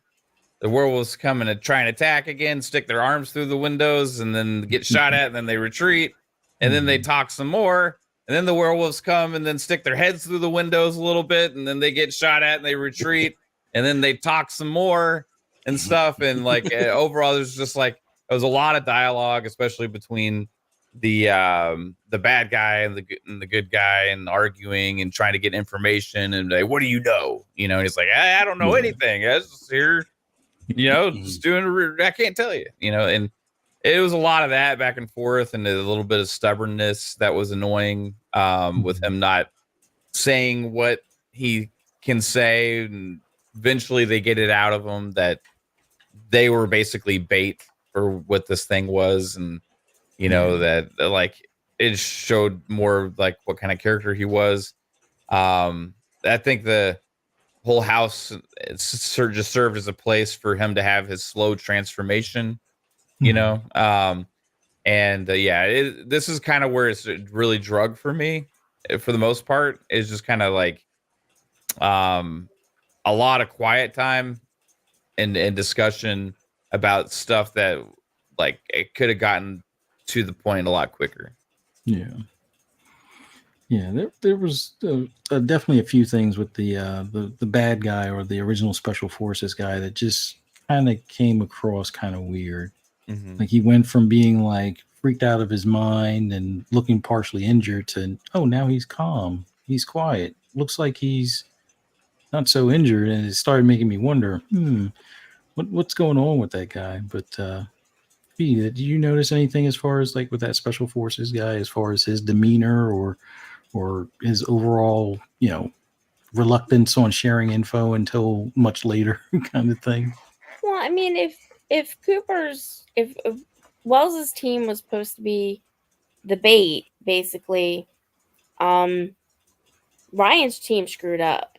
the werewolves come and try and attack again, stick their arms through the windows and then get shot at, and then they retreat, and then they talk some more, and then the werewolves come and then stick their heads through the windows a little bit, and then they get shot at and they retreat, and then they talk some more and stuff, and, like, overall there's just, like, there was a lot of dialogue, especially between the bad guy and the good guy, and arguing and trying to get information, and like, what do you know? And he's like, I don't know anything. I was just here, just doing. I can't tell you. And it was a lot of that back and forth, and a little bit of stubbornness that was annoying. With him not saying what he can say, and eventually they get it out of him that they were basically bait for what this thing was, and that, like, it showed more like what kind of character he was. I think the whole house just served as a place for him to have his slow transformation, and this is kind of where it's really drug for me, for the most part. Is just kind of like a lot of quiet time and discussion about stuff that, like, it could have gotten to the point a lot quicker. There was definitely a few things with the bad guy, or the original special forces guy, that just kind of came across kind of weird. Like, he went from being, like, freaked out of his mind and looking partially injured to, oh, now he's calm, he's quiet, looks like he's not so injured, and it started making me wonder, what's going on with that guy? But did you notice anything as far as, like, with that special forces guy, as far as his demeanor or his overall, reluctance on sharing info until much later kind of thing? Well, I mean, if Wells's team was supposed to be the bait, basically, Ryan's team screwed up.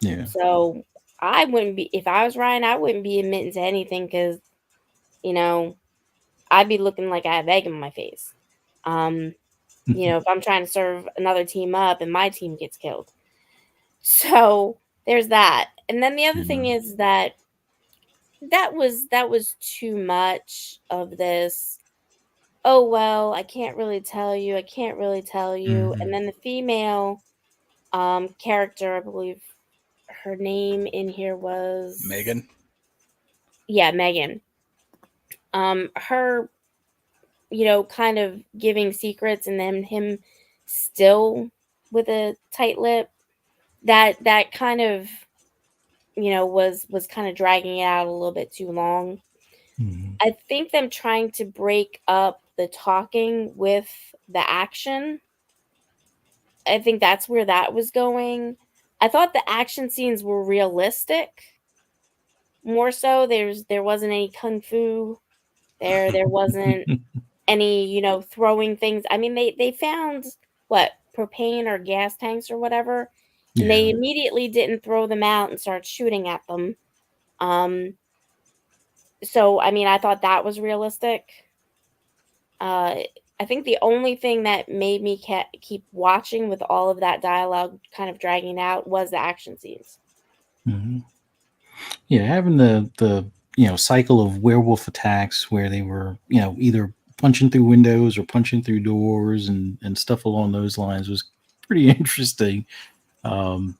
Yeah. So I wouldn't be, if I was Ryan, I wouldn't be admitting to anything, because, I'd be looking like I have egg in my face. If I'm trying to serve another team up and my team gets killed. So there's that. And then the other thing is that was too much of this. Oh, well, I can't really tell you. And then the female character, I believe her name in here was Megan. Yeah, Megan. Her, kind of giving secrets, and then him still with a tight lip. That kind of, was kind of dragging it out a little bit too long. I think them trying to break up the talking with the action, I think that's where that was going. I thought the action scenes were realistic. More so, there wasn't any kung fu. There wasn't any, throwing things. I mean, they found what, propane or gas tanks or whatever, and they immediately didn't throw them out and start shooting at them. So I mean, I thought that was realistic. I think the only thing that made me keep watching with all of that dialogue kind of dragging out was the action scenes. Yeah, having the cycle of werewolf attacks where they were either punching through windows or punching through doors and stuff along those lines was pretty interesting. I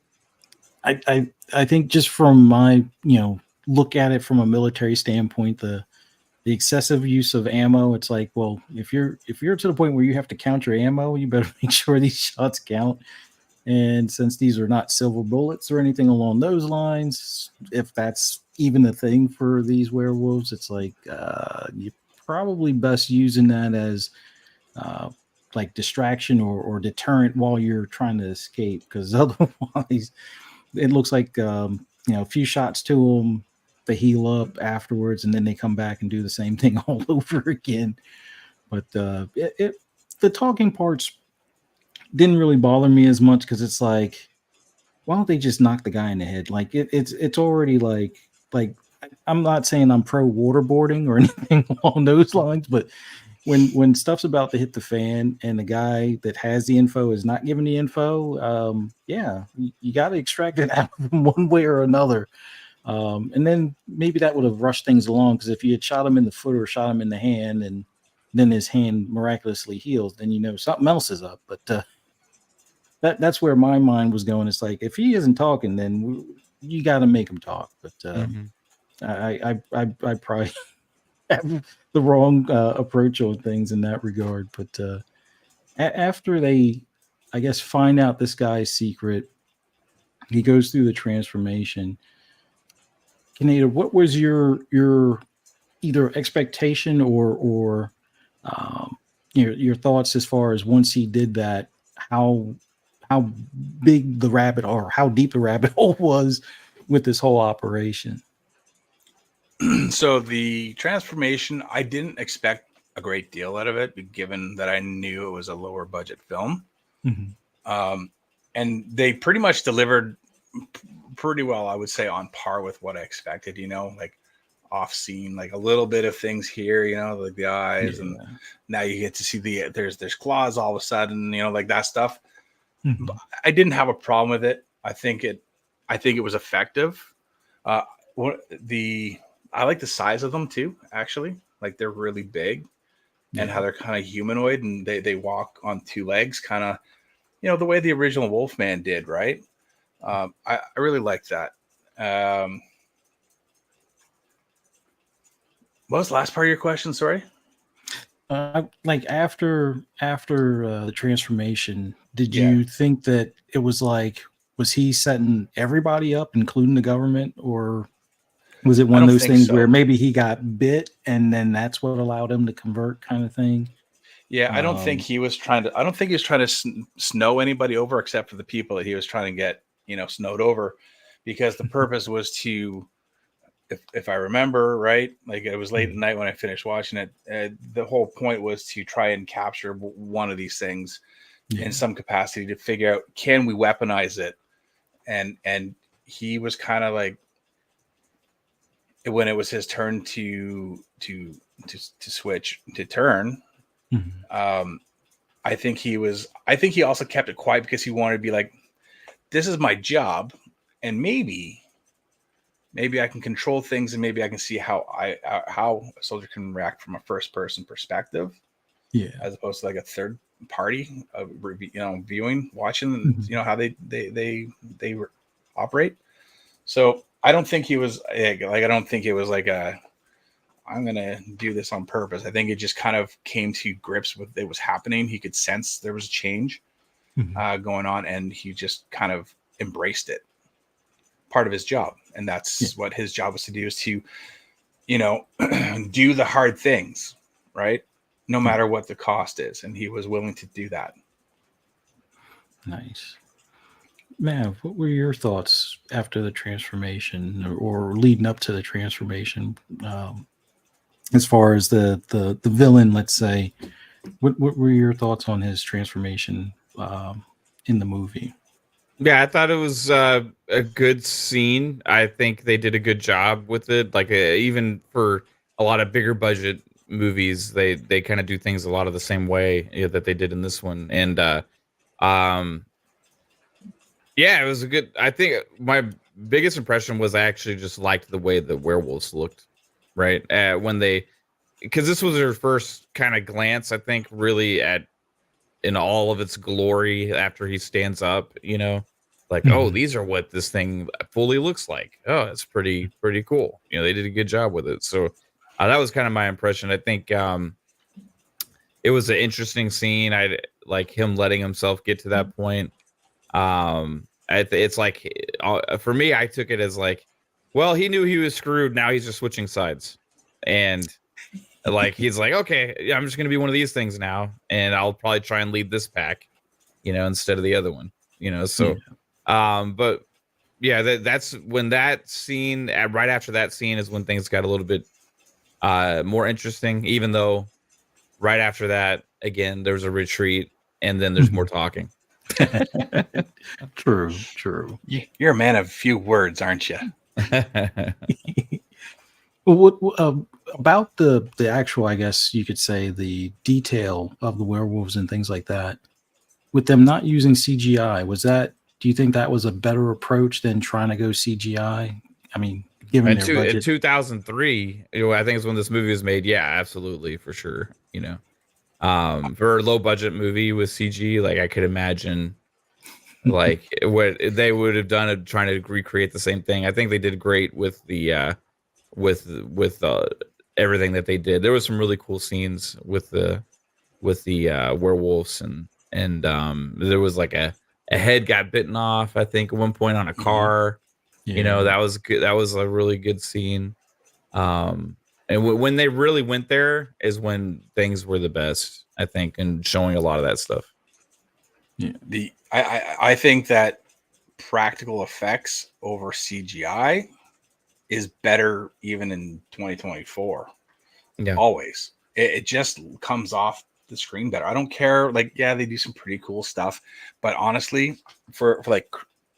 think just from my look at it from a military standpoint, the excessive use of ammo, it's like, well, if you're to the point where you have to count your ammo, you better make sure these shots count. And since these are not silver bullets or anything along those lines, if that's even a thing for these werewolves, it's like you probably best using that as like distraction or deterrent while you're trying to escape, because otherwise it looks like a few shots to them, they heal up afterwards, and then they come back and do the same thing all over again. But the talking parts didn't really bother me as much, because it's like, why don't they just knock the guy in the head? Like it's already like I'm not saying I'm pro waterboarding or anything along those lines, but when stuff's about to hit the fan and the guy that has the info is not giving the info, you got to extract it out of him one way or another. And then maybe that would have rushed things along, because if you had shot him in the foot or shot him in the hand and then his hand miraculously heals, then something else is up. But that's where my mind was going. It's like, if he isn't talking, then you got to make him talk. But I probably have the wrong approach on things in that regard. But after they, I guess, find out this guy's secret, he goes through the transformation. Kaneda, what was your either expectation or your thoughts as far as, once he did that, how big the rabbit, or how deep the rabbit hole was with this whole operation? So the transformation, I didn't expect a great deal out of it, given that I knew it was a lower budget film. And they pretty much delivered pretty well, I would say, on par with what I expected, like off scene, like a little bit of things here, like the eyes, and now you get to see there's claws all of a sudden, like that stuff. But I didn't have a problem with it. I think it was effective. I like the size of them too, actually. Like, they're really big, and how they're kind of humanoid, and they walk on two legs, kind of, the way the original Wolfman did, right? I really like that. What was the last part of your question? Sorry. Like after the transformation, did you think that it was like, was he setting everybody up, including the government, or was it one of those things where maybe he got bit and then that's what allowed him to convert, kind of thing? Yeah, I don't think he was trying to snow anybody over, except for the people that he was trying to get, snowed over, because the purpose was to, if I remember right, like, it was late at night when I finished watching it. The whole point was to try and capture one of these things in some capacity, to figure out, can we weaponize it? And he was kind of like, when it was his turn to switch, to turn. I think he also kept it quiet, because he wanted to be like, this is my job, and maybe I can control things, and maybe I can see how a soldier can react from a first person perspective, as opposed to like a third party, viewing, watching, how they operate. So I don't think he was like, I don't think it was like I'm gonna do this on purpose. I think it just kind of came to grips with it was happening. He could sense there was a change going on, and he just kind of embraced it. Part of his job, and that's what his job was to do, is to, do the hard things, right? No matter what the cost is, and he was willing to do that. Nice. Mav, what were your thoughts after the transformation, or leading up to the transformation, as far as the villain, let's say? What were your thoughts on his transformation in the movie? Yeah, I thought it was a good scene. I think they did a good job with it. Like, even for a lot of bigger budget movies, they kind of do things a lot of the same way that they did in this one. And it was a good. I think my biggest impression was, I actually just liked the way the werewolves looked, right? Because this was their first kind of glance, I think, really in all of its glory after he stands up, like, oh, these are what this thing fully looks like. Oh, it's pretty cool. They did a good job with it. So that was kind of my impression. I think it was an interesting scene. I like him letting himself get to that point. It's like, for me, I took it as like, well, he knew he was screwed. Now he's just switching sides. And Like he's like, okay, yeah, I'm just gonna be one of these things now, and I'll probably try and lead this pack, instead of the other one, So, but yeah, that's when that scene, right after that scene, is when things got a little bit more interesting. Even though right after that, again, there's a retreat, and then there's more talking. True. You're a man of few words, aren't you? Well, about the actual, I guess you could say, the detail of the werewolves and things like that, with them not using CGI, do you think that was a better approach than trying to go CGI? I mean, given their In budget. 2003, I think is when this movie was made. Yeah, absolutely, for sure. For a low budget movie with CG, like I could imagine, like what they would have done of trying to recreate the same thing. I think they did great with the with everything that they did. There was some really cool scenes with the werewolves, and there was like a head got bitten off, I think, at one point on a car. Yeah. That was good. That was a really good scene. And when they really went there is when things were the best, I think, and showing a lot of that stuff. Yeah. I think that practical effects over CGI is better even in 2024. Yeah. Always. It just comes off the screen better. I don't care. Like, yeah, they do some pretty cool stuff, but honestly, for like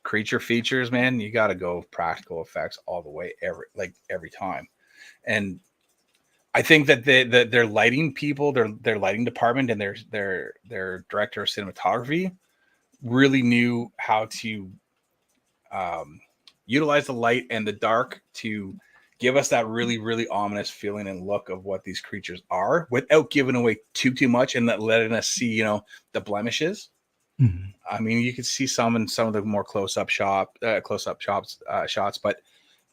creature features, man, you got to go practical effects all the way every time. And I think that their lighting people, their lighting department, and their director of cinematography really knew how to utilize the light and the dark to give us that really, really ominous feeling and look of what these creatures are, without giving away too much and letting us see, the blemishes. Mm-hmm. I mean, you could see some in some of the more close-up shots, but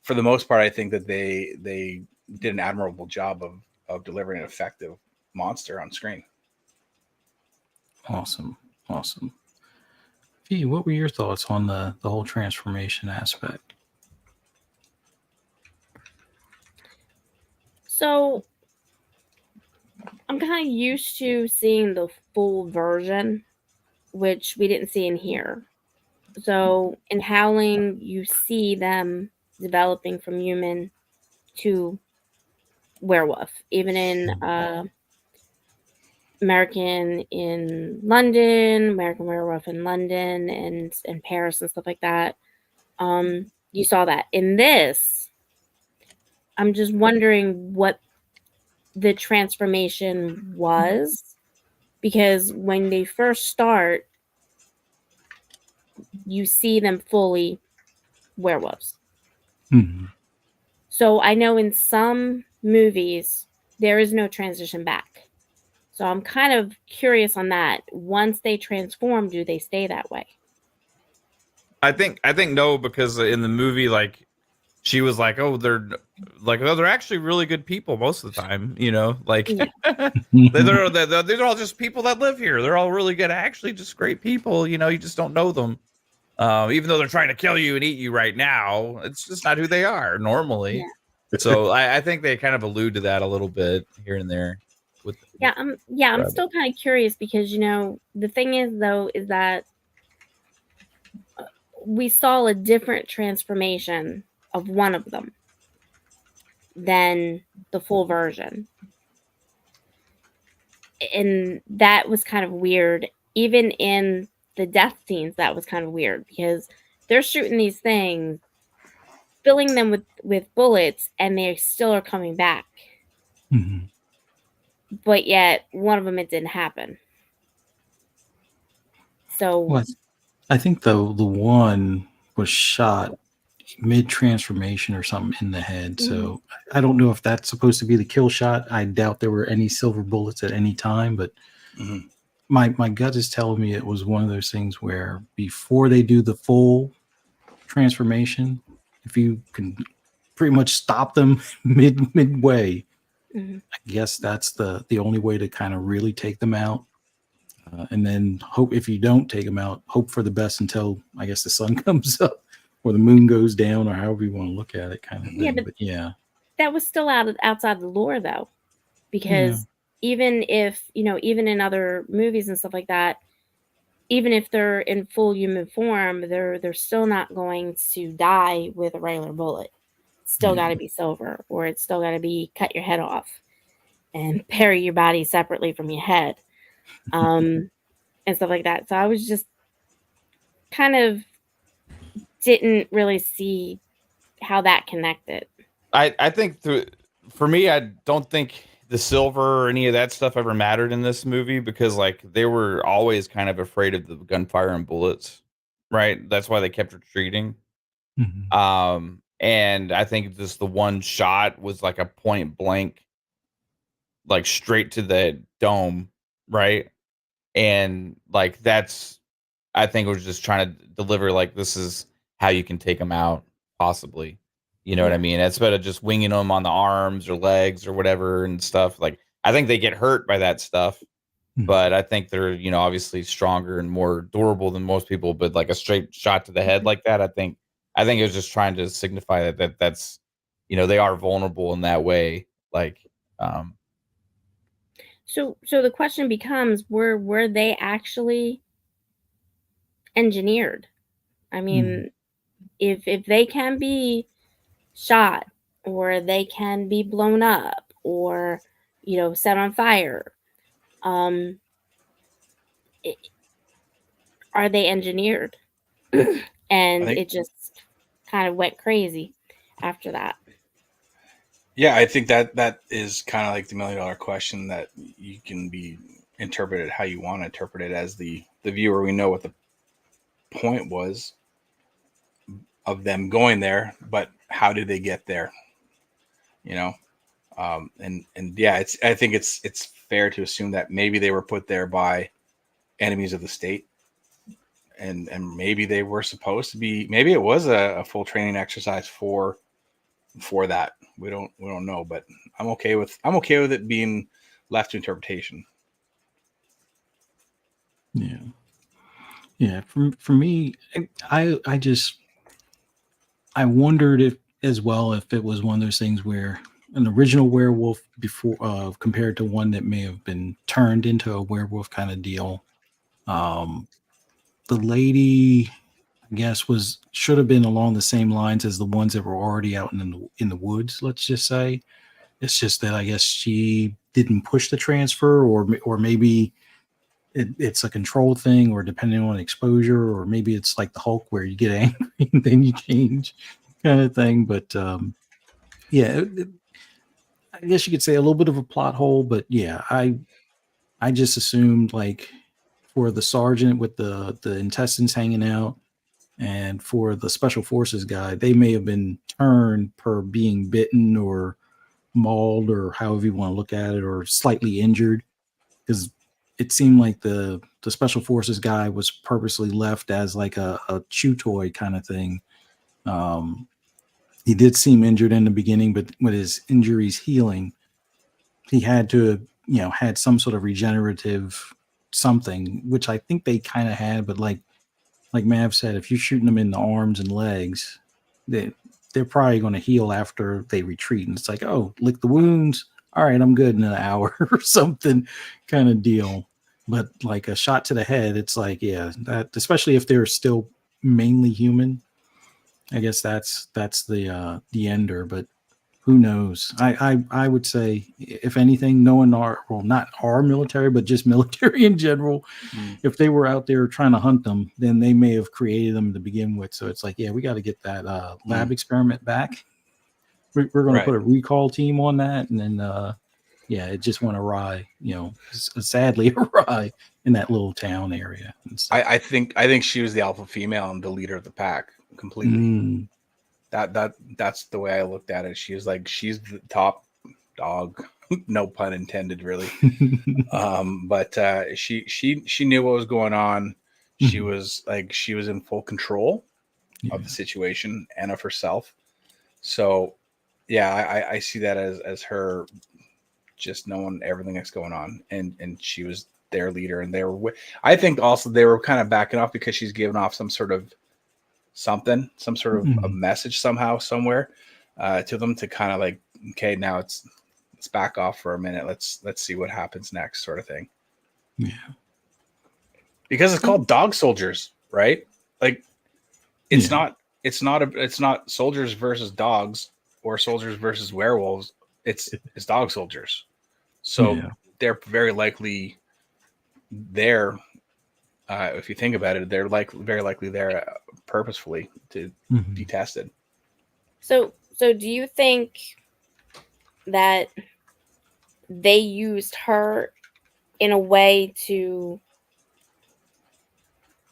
for the most part, I think that they did an admirable job of delivering an effective monster on screen. Awesome. Fee, what were your thoughts on the whole transformation aspect? So I'm kind of used to seeing the full version, which we didn't see in here. So in Howling, you see them developing from human to werewolf. Even in American Werewolf in London and Paris and stuff like that. You saw that. In this, I'm just wondering what the transformation was, because when they first start, you see them fully werewolves. Mm-hmm. So I know in some movies there is no transition back. So I'm kind of curious on that. Once they transform, do they stay that way? I think no, because in the movie, like, she was like, oh, they're actually really good people most of the time, like Yeah. they're all just people that live here. They're all really good, actually, just great people. You just don't know them. Even though they're trying to kill you and eat you right now, it's just not who they are normally. Yeah. So I think they kind of allude to that a little bit here and there. I'm still kind of curious because the thing is though is that we saw a different transformation of one of them than the full version, and that was kind of weird. Even in the death scenes, that was kind of weird because they're shooting these things, filling them with bullets, and they still are coming back. Mm-hmm. But yet one of them, it didn't happen. So well, I think the one was shot mid-transformation or something in the head. Mm-hmm. So I don't know if that's supposed to be the kill shot. I doubt there were any silver bullets at any time, but mm-hmm. my gut is telling me it was one of those things where before they do the full transformation, if you can pretty much stop them midway, mm-hmm. I guess that's the only way to kind of really take them out. And then hope, if you don't take them out, hope for the best until I guess the sun comes up or the moon goes down, or however you want to look at it, kind of thing. But yeah, that was still outside the lore, though. Yeah. because even if, even in other movies and stuff like that, even if they're in full human form, they're still not going to die with a regular bullet. It's still Yeah. got to be silver, or it's still got to be cut your head off and bury your body separately from your head, and stuff like that. So I was just kind of didn't really see how that connected. I think for me, I don't think the silver or any of that stuff ever mattered in this movie because like they were always kind of afraid of the gunfire and bullets, right? That's why they kept retreating. Mhm. And I think just the one shot was like a point blank, like straight to the dome, right? And like that's I think it was just trying to deliver like this is how you can take them out, possibly. You know what I Yeah. mean? Instead of just winging them on the arms or legs or whatever and stuff. Like I think they get hurt by that stuff, Mhm. but I think they're obviously stronger and more durable than most people. But like a straight shot to the head like that, I think it was just trying to signify that's they are vulnerable in that way. Like um So the question becomes, were they actually engineered? I Mhm. mean, if they can be shot, or they can be blown up, or set on fire, um i- are they engineered? I And think, it just kind of went crazy after that. yeah, I think that is kind of like the $1 million question that you can be interpreted how you want to interpret it as the viewer. We know what the point was of them going there, but how did they get there? You know, and yeah, I think it's fair to assume that maybe they were put there by enemies of the state, and maybe they were supposed to be. Maybe it was a full training exercise for that. We don't know, but I'm okay with it being left to interpretation. Yeah. Yeah. For me, I just I wondered if as well if it was one of those things where an original werewolf before compared to one that may have been turned into a werewolf kind of deal. Um, the lady, I guess, was should have been along the same lines as the ones that were already out in the woods. Let's just say it's just that I guess she didn't push the transfer, or maybe it's a control thing, or depending on exposure, or maybe it's like the Hulk where you get angry and then you change, kind of thing. But yeah, I guess you could say a little bit of a plot hole. But yeah, I just assumed like for the sergeant with the intestines hanging out, and for the special forces guy, they may have been turned per being bitten or mauled, or however you want to look at it, or slightly injured, because it seemed like the special forces guy was purposely left as like a chew toy kind of thing. Um, he did seem injured in the beginning, but with his injuries healing, he had to have, had some sort of regenerative something, which I think they kind of had, but like Mav said, if you're shooting them in the arms and legs, they they're probably going to heal after they retreat. And it's like, oh, lick the wounds. All right, I'm good in an hour or something, kind of deal. But like a shot to the head, it's like, yeah, that especially if they're still mainly human. I guess that's the ender. But who knows? I would say, if anything, knowing our, well, not our military, but just military in general, Mm. if they were out there trying to hunt them, then they may have created them to begin with. So it's like, yeah, we got to get that lab Mm. experiment back. We're going to Right. put a recall team on that, and then yeah, it just went awry. Sadly awry in that little town area and stuff. I think she was the alpha female and the leader of the pack completely. Mm. That's the way I looked at it. She's the top dog, no pun intended, really. But she knew what was going on. Mhm. She was in full control of the Yeah. situation and of herself. So yeah, I see that as her just knowing everything that's going on, and she was their leader, and I think also they were kind of backing off because she's giving off some sort of some sort of a Mhm. message somehow somewhere to them to kind of like, okay, now back off for a minute. Let's see what happens next, sort of thing. Yeah. Because it's called dog soldiers, right? Like it's Yeah. not soldiers versus dogs or soldiers versus werewolves. It's dog soldiers. So Yeah. they're very likely there. If you think about it, they're very likely there purposefully to be tested. So do you think that they used her in a way to,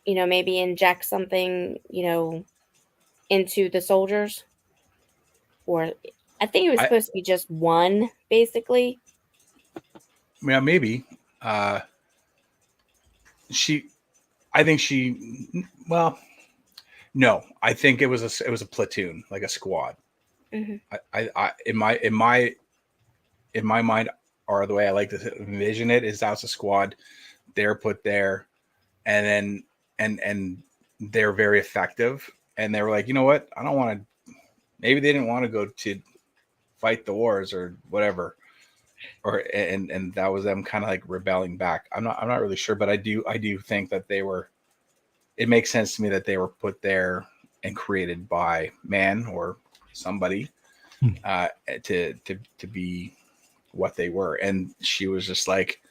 maybe inject something, into the soldiers? Or I think it was supposed to be just one, basically. Yeah, maybe. I think she. Well, no. I think it was a platoon, like a squad. Mm-hmm. I in my mind, or the way I like to envision it, is that's a squad. They're put there, and then and they're very effective. And they were like, you know what? I don't want to. Maybe they didn't want to go to fight the wars or whatever, or and that was them kind of like rebelling back. I'm not really sure, but I do think that they were. It makes sense to me that they were put there and created by man or somebody to be what they were. And she was just like,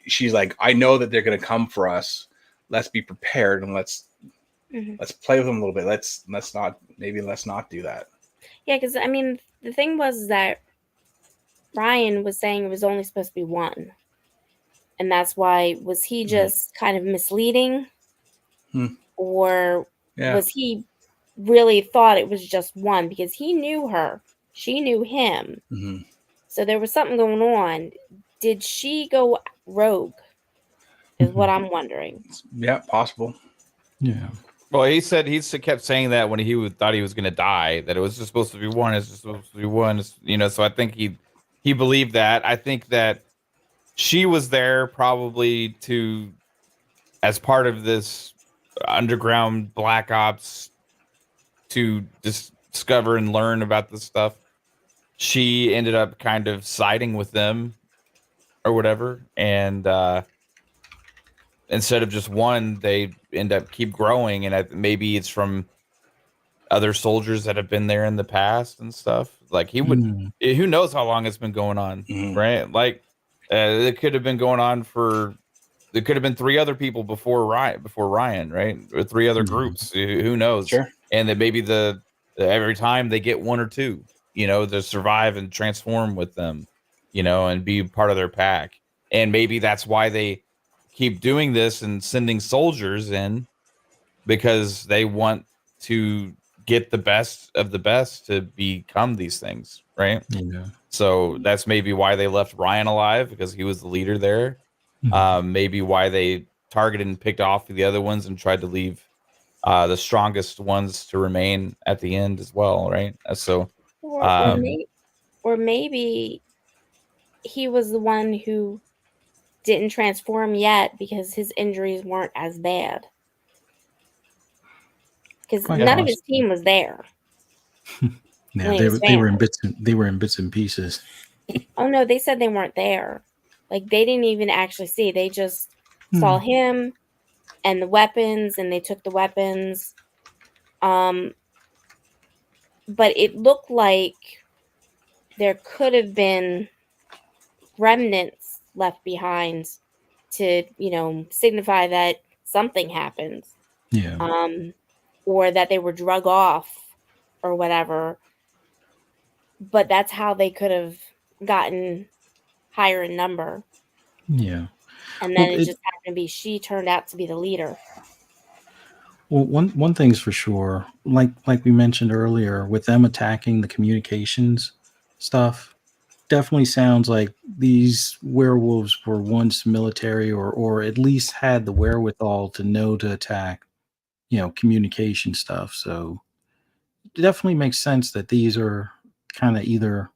she's like, I know that they're going to come for us. Let's be prepared and let's play with them a little bit. Let's not do that. Yeah, because I mean, the thing was that Ryan was saying it was only supposed to be one, and that's why, was he just kind of misleading, or was he really thought it was just one? Because he knew her, she knew him, so there was something going on. Did she go rogue? Is what I'm wondering. Yeah, possible. Yeah. Well, he kept saying that when he thought he was going to die, that it was just supposed to be one. It's just supposed to be one. So I think he believed that. I think that she was there probably as part of this underground black ops to discover and learn about this stuff. She ended up kind of siding with them or whatever. And, instead of just one, they end up keep growing, and maybe it's from other soldiers that have been there in the past and stuff. Like who knows how long it's been going on, right? Like it could have been going on there could have been 3 other people before Ryan, right? Or 3 other groups. Who knows? Sure. And that maybe every time they get 1 or 2, to survive and transform with them, and be part of their pack. And maybe that's why they keep doing this and sending soldiers in, because they want to get the best of the best to become these things, right? Yeah. So that's maybe why they left Ryan alive, because he was the leader there. Maybe why they targeted and picked off the other ones and tried to leave the strongest ones to remain at the end as well, right? So or maybe he was the one who didn't transform yet because his injuries weren't as bad. Because none of his team was there. Yeah, they were in bits and pieces. Oh no, they said they weren't there. Like, they didn't even actually see. They just saw him and the weapons, and they took the weapons. But it looked like there could have been remnants left behind to, signify that something happened. Yeah. Or that they were drug off or whatever. But that's how they could have gotten higher in number. Yeah. And then it just happened to be she turned out to be the leader. Well, one thing's for sure, like we mentioned earlier, with them attacking the communications stuff, definitely sounds like these werewolves were once military, or at least had the wherewithal to know to attack, communication stuff. So it definitely makes sense that these are kind of either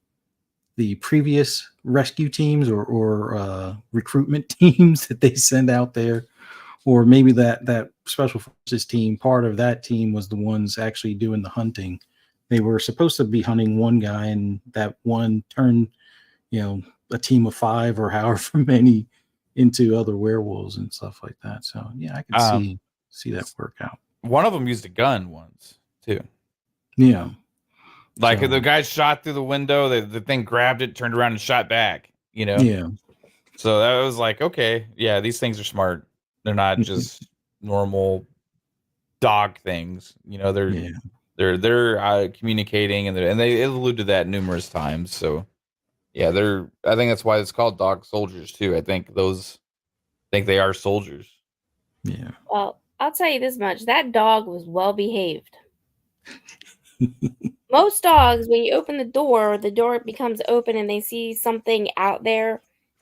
the previous rescue teams or recruitment teams that they send out there, or maybe that special forces team, part of that team was the ones actually doing the hunting. They were supposed to be hunting one guy, and that one turned a team of 5 or however many into other werewolves and stuff like that. So yeah, I could see that work out. One of them used a gun once too. Yeah. Like So, the guy shot through the window, the thing grabbed it, turned around and shot back, Yeah. So that was like, okay, yeah, these things are smart. They're not just normal dog things. They're communicating, and they allude to that numerous times. So yeah, I think that's why it's called dog soldiers too. I think they are soldiers. Yeah. Well, I'll tell you this much. That dog was well behaved. Most dogs, when you open the door becomes open and they see something out there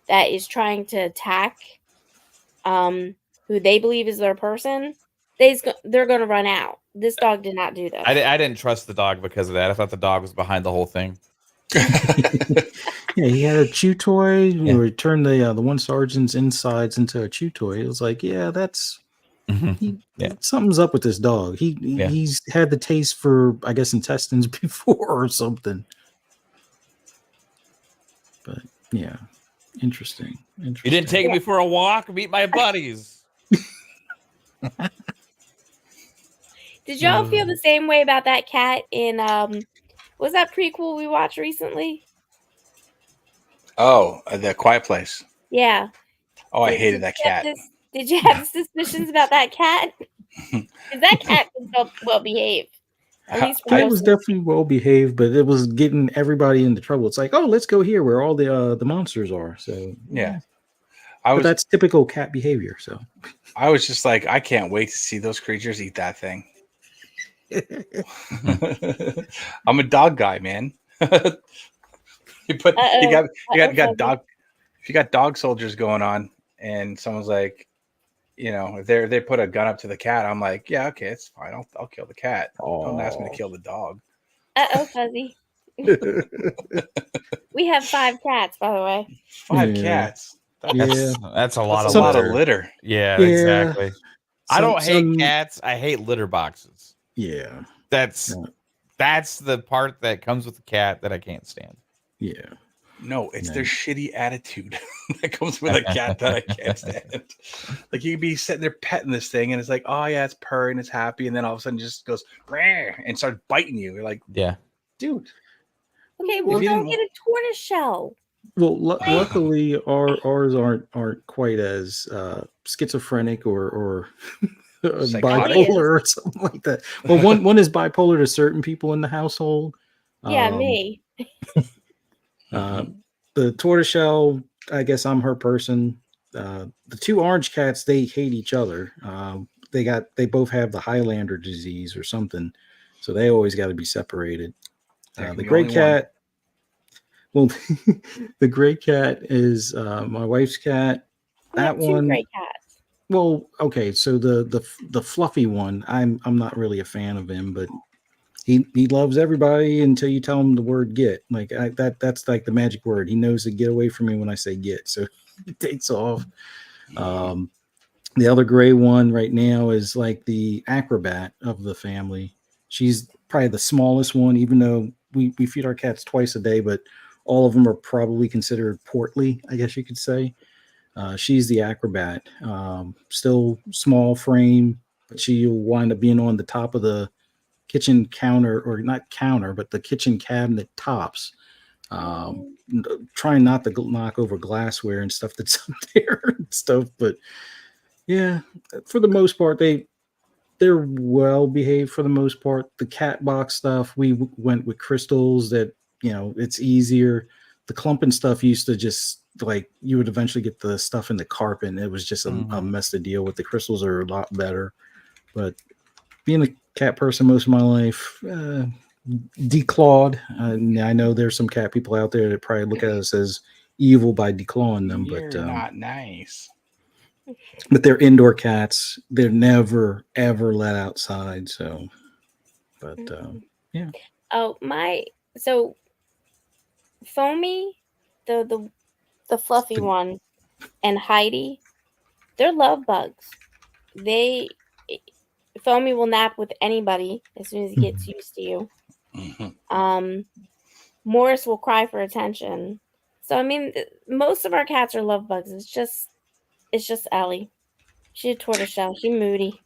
that is trying to attack who they believe is their person, they're going to run out. This dog did not do that. I didn't trust the dog because of that. I thought the dog was behind the whole thing. Yeah, he had a chew toy. Yeah. Where he turned the one sergeant's insides into a chew toy. It was like, yeah, that's something's up with this dog. He's had the taste for, I guess, intestines before or something. But yeah, interesting. You didn't take me for a walk? Meet my buddies. Did y'all feel the same way about that cat in was that prequel we watched recently? Oh, The Quiet Place. Yeah. Oh, I hated that cat. Did you have suspicions about that cat? Because that cat was well behaved. At least it was definitely well behaved, but it was getting everybody into trouble. It's like, oh, let's go here where all the monsters are. So yeah, but that's typical cat behavior. So I was just like, I can't wait to see those creatures eat that thing. I'm a dog guy, man. You got dog. If you got dog soldiers going on, and someone's like, if they put a gun up to the cat, I'm like, yeah, okay, it's fine. I'll kill the cat. Don't ask me to kill the dog. Fuzzy. We have 5 cats, by the way. 5 cats. That's a lot of litter. Yeah, exactly. I don't hate cats. I hate litter boxes. Yeah. That's the part that comes with the cat that I can't stand. Yeah. No, it's their shitty attitude that comes with a cat that I can't stand. Like, you could be sitting there petting this thing, and it's like, oh yeah, it's purring, it's happy, and then all of a sudden it just goes and starts biting you. You're like, yeah, dude. Okay, well, don't get a tortoise shell. Well, luckily ours aren't quite as schizophrenic or bipolar or something like that. Well, one is bipolar to certain people in the household. Yeah, me. The tortoiseshell, I guess I'm her person. The 2 orange cats, they hate each other. They both have the Highlander disease or something, so they always got to be separated. The gray cat. Well, the gray cat is my wife's cat. That one. 2 gray cats. Well, okay, so the fluffy one, I'm not really a fan of him, but he loves everybody until you tell him the word get. Like that's like the magic word. He knows to get away from me when I say get, so he takes off. The other gray one right now is like the acrobat of the family. She's probably the smallest one, even though we feed our cats twice a day, but all of them are probably considered portly, I guess you could say. She's the acrobat. Still small frame, but she'll wind up being on the top of the kitchen counter, or not counter, but the kitchen cabinet tops. Trying not to knock over glassware and stuff that's up there and stuff. But yeah, for the most part, they're well behaved for the most part. The cat box stuff, we went with crystals that, it's easier. The clumping stuff used to just, like, you would eventually get the stuff in the carpet, and it was just a mess to deal with. The crystals are a lot better. But being a cat person most of my life, declawed. I know there's some cat people out there that probably look at us as evil by declawing them. You're but not nice. But they're indoor cats. They're never ever let outside. So, but yeah. Oh so Foamy, the fluffy one, and Heidi, they're love bugs. Foamy will nap with anybody as soon as he gets used to you. Morris will cry for attention. So I mean, most of our cats are love bugs. It's just Ellie. She's a tortoiseshell. She's moody.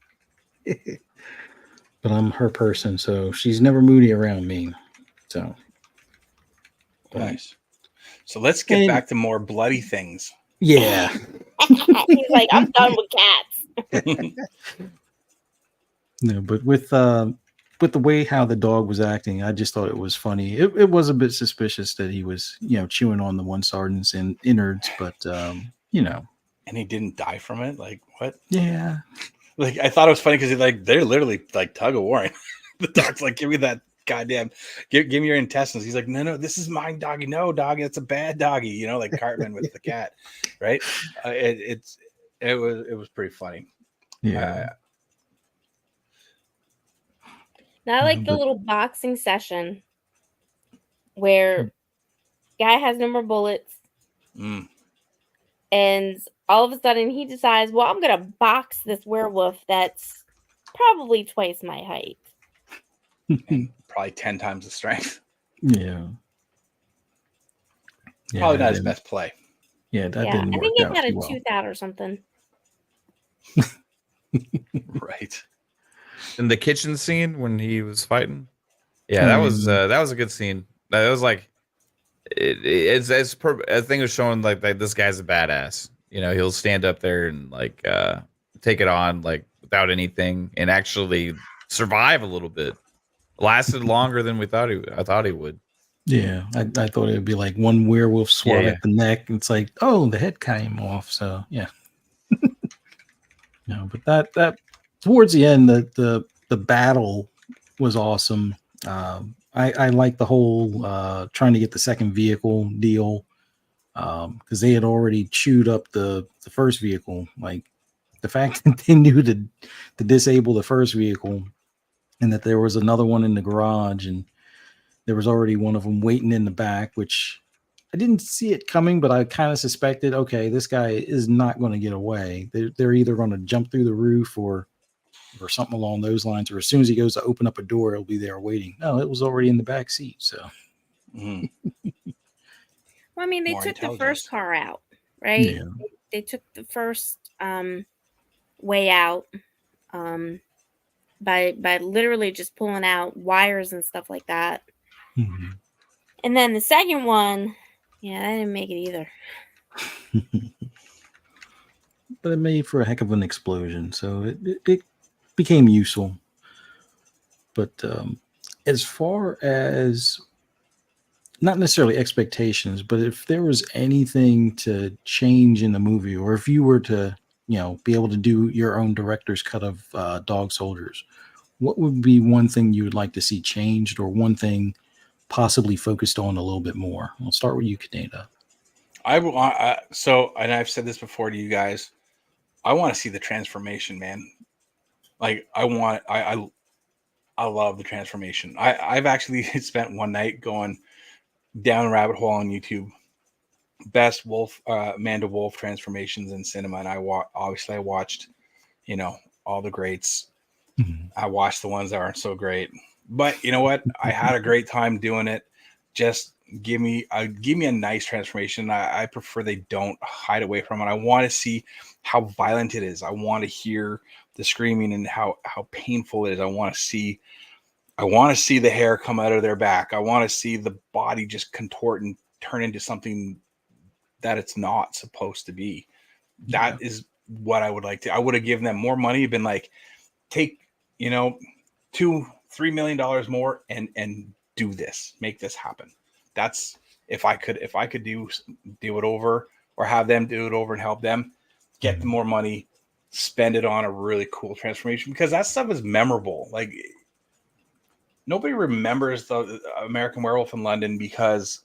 But I'm her person, so she's never moody around me. So Nice. So let's get back to more bloody things. Yeah. He's like, I'm done with cats. No, but with the way how the dog was acting, I just thought it was funny. It was a bit suspicious that he was, chewing on the one sergeant's innards, but And he didn't die from it. Like what? Yeah. Like I thought it was funny because they're literally like tug of warring. The dog's like, give me that goddamn, give me your intestines. He's like, no, this is mine, doggy. No, doggy, it's a bad doggy. Like Cartman with the cat, right? It was pretty funny. Yeah. Now, I like the little boxing session where guy has no more bullets, and all of a sudden he decides, well, I'm gonna box this werewolf that's probably twice my height. And probably 10 times the strength. Yeah. Probably not his best play. Yeah, that didn't work out. I think he had a tooth out or something. Right. In the kitchen scene when he was fighting, that was a good scene. It was like I think it was showing like this guy's a badass. He'll stand up there and like take it on like without anything and actually survive a little bit. Lasted longer than I thought he would. Yeah, I thought it would be like one werewolf swab at the neck. And it's like, oh, the head came off. So yeah. No, but that towards the end, the battle was awesome. I like the whole trying to get the second vehicle deal because they had already chewed up the first vehicle. Like the fact that they knew to disable the first vehicle and that there was another one in the garage and there was already one of them waiting in the back, which I didn't see it coming, but I kind of suspected, okay, this guy is not going to get away. They're either going to jump through the roof or something along those lines, or as soon as he goes to open up a door, he'll be there waiting. No, it was already in the back seat. So, well, I mean, they took the first car out, right? Yeah. They took the first way out by literally just pulling out wires and stuff like that. Mm-hmm. And then the second one, I didn't make it either. But it made for a heck of an explosion, so it became useful. But as far as not necessarily expectations, but if there was anything to change in the movie, or if you were to, be able to do your own director's cut of Dog Soldiers, what would be one thing you would like to see changed, or one thing possibly focused on a little bit more? I'll start with you, Kaneda. And I've said this before to you guys, I want to see the transformation, man. Like I love the transformation. I've actually spent one night going down a rabbit hole on YouTube, best man to wolf transformations in cinema, and I watched, all the greats. Mm-hmm. I watched the ones that aren't so great, but you know what? I had a great time doing it. Just give me a nice transformation. I prefer they don't hide away from it. I want to see how violent it is. I want to hear the screaming and how painful it is. I want to see the hair come out of their back. I want to see the body just contort and turn into something that it's not supposed to be. Yeah. That is what I would like to. I would have given them more money, been like, take, $2-3 million more and do this, make this happen. That's if I could do it over, or have them do it over and help them get more money, spend it on a really cool transformation, because that stuff is memorable. Like nobody remembers the American Werewolf in London because,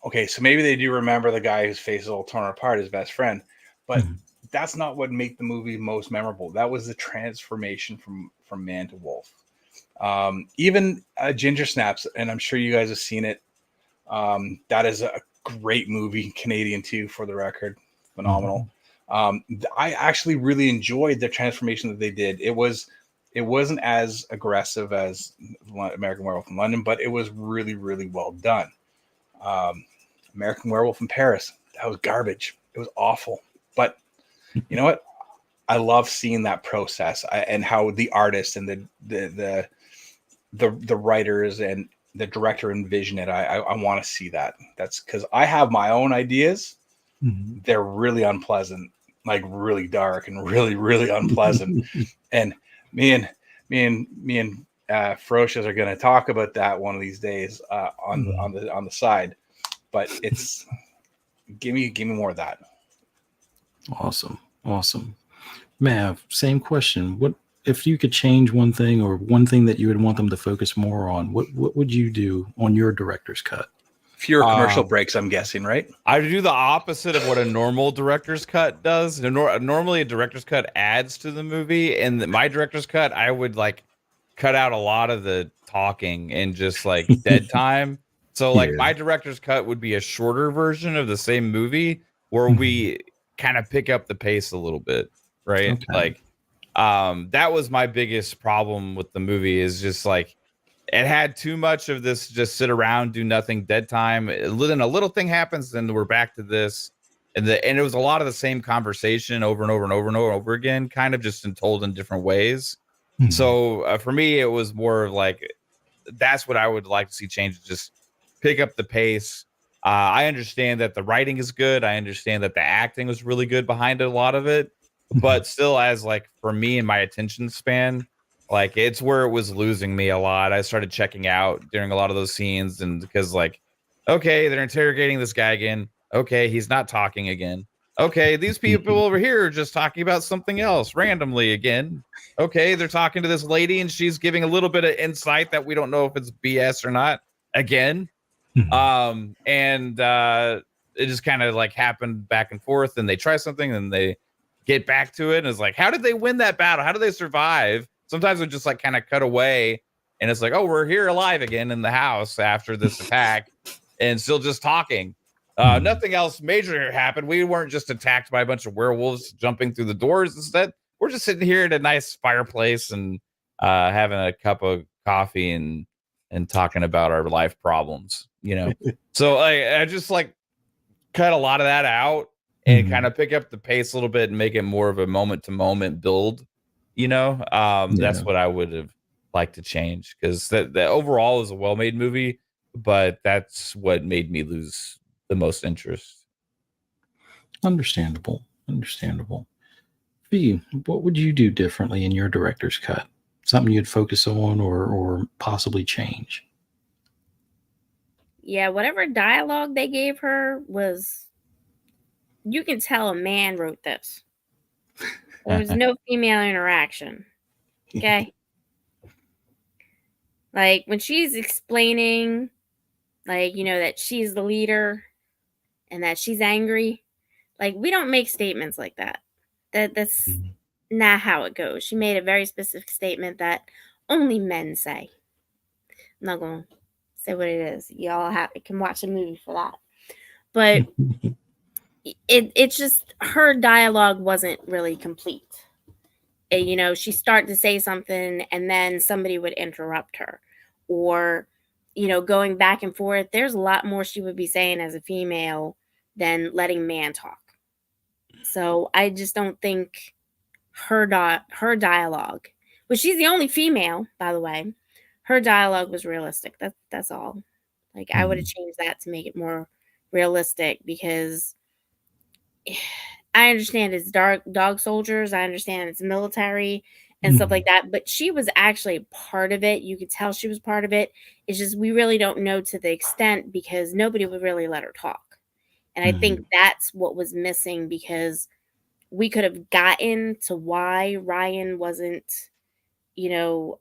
okay, so maybe they do remember the guy whose face is all torn apart, his best friend, but that's not what made the movie most memorable. That was the transformation from man to wolf. Even Ginger Snaps, and I'm sure you guys have seen it. That is a great movie, Canadian too, for the record, phenomenal. I actually really enjoyed the transformation that they did. It wasn't as aggressive as American Werewolf in London, but it was really, really well done. American Werewolf in Paris. That was garbage. It was awful. But you know what? I love seeing that process and how the artists and the writers and the director envision it. I want to see that. That's because I have my own ideas. Mhm. They're really unpleasant, like really dark and really, really unpleasant. And me and Ferocious are going to talk about that one of these days on the side. But it's give me more of that. Awesome. Mav, same question. What if you could change one thing or one thing that you would want them to focus more on? What would you do on your director's cut? Fewer commercial breaks, I'm guessing, right? I do the opposite of what a normal director's cut does. Normally, a director's cut adds to the movie, and my director's cut, I would like cut out a lot of the talking and just like dead time. So, like, my director's cut would be a shorter version of the same movie where we kind of pick up the pace a little bit, right? Okay. Like, that was my biggest problem with the movie is just like it had too much of this just sit around, do nothing, dead time. Then a little thing happens, then we're back to this. And it was a lot of the same conversation over and over and over and over again, kind of just told in different ways. So for me, it was more of like, that's what I would like to see change, just pick up the pace. I understand that the writing is good. I understand that the acting was really good behind a lot of it. But still, as like for me and my attention span, like it's where it was losing me a lot. I started checking out during a lot of those scenes, and because like, okay, they're interrogating this guy again. Okay, he's not talking again. Okay, these people over here are just talking about something else randomly again. Okay, they're talking to this lady and she's giving a little bit of insight that we don't know if it's BS or not again. And it just kind of like happened back and forth, and they try something and they get back to it, and it's like, how did they win that battle? How did they survive? Sometimes it just like kind of cut away, and it's like, oh, we're here alive again in the house after this attack, and still just talking. Nothing else major happened. We weren't just attacked by a bunch of werewolves jumping through the doors. Instead, we're just sitting here at a nice fireplace and having a cup of coffee and talking about our life problems, you know. So I just like cut a lot of that out and kind of pick up the pace a little bit and make it more of a moment to moment build, you know. That's what I would have liked to change, because that overall is a well-made movie, but that's what made me lose the most interest. Understandable. V, what would you do differently in your director's cut? Something you'd focus on or possibly change? Yeah, whatever dialogue they gave her was, you can tell a man wrote this. There was no female interaction. Okay. Like when she's explaining, like, you know, that she's the leader and that she's angry, like, we don't make statements like that. That's not how it goes. She made a very specific statement that only men say. I'm not going to say what it is. Y'all can watch a movie for that. But it's just her dialogue wasn't really complete. You know, she started to say something and then somebody would interrupt her, or, you know, going back and forth. There's a lot more she would be saying as a female than letting man talk. So I just don't think her dialogue, but she's the only female, by the way, her dialogue was realistic. That's all. Like, I would have changed that to make it more realistic, because I understand it's dog soldiers. I understand it's military and stuff like that. But she was actually part of it. You could tell she was part of it. It's just we really don't know to the extent, because nobody would really let her talk. And I think that's what was missing, because we could have gotten to why Ryan wasn't, you know,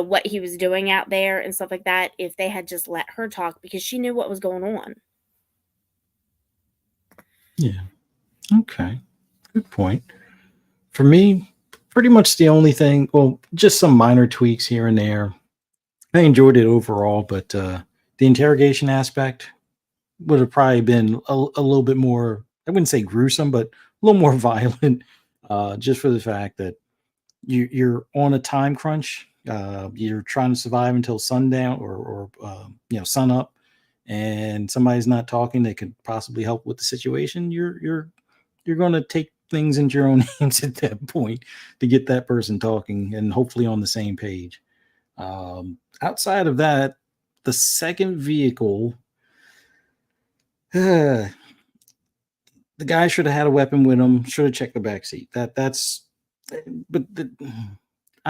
what he was doing out there and stuff like that, if they had just let her talk, because she knew what was going on. Yeah. Okay. Good point. For me, pretty much the only thing, well, just some minor tweaks here and there. I enjoyed it overall, but the interrogation aspect would have probably been a little bit more, I wouldn't say gruesome, but a little more violent, just for the fact that you're on a time crunch. You're trying to survive until sundown or sun up. and somebody's not talking that could possibly help with the situation, you're going to take things into your own hands at that point to get that person talking and hopefully on the same page. Outside of that, the second vehicle, the guy should have had a weapon with him. Should have checked the back seat. I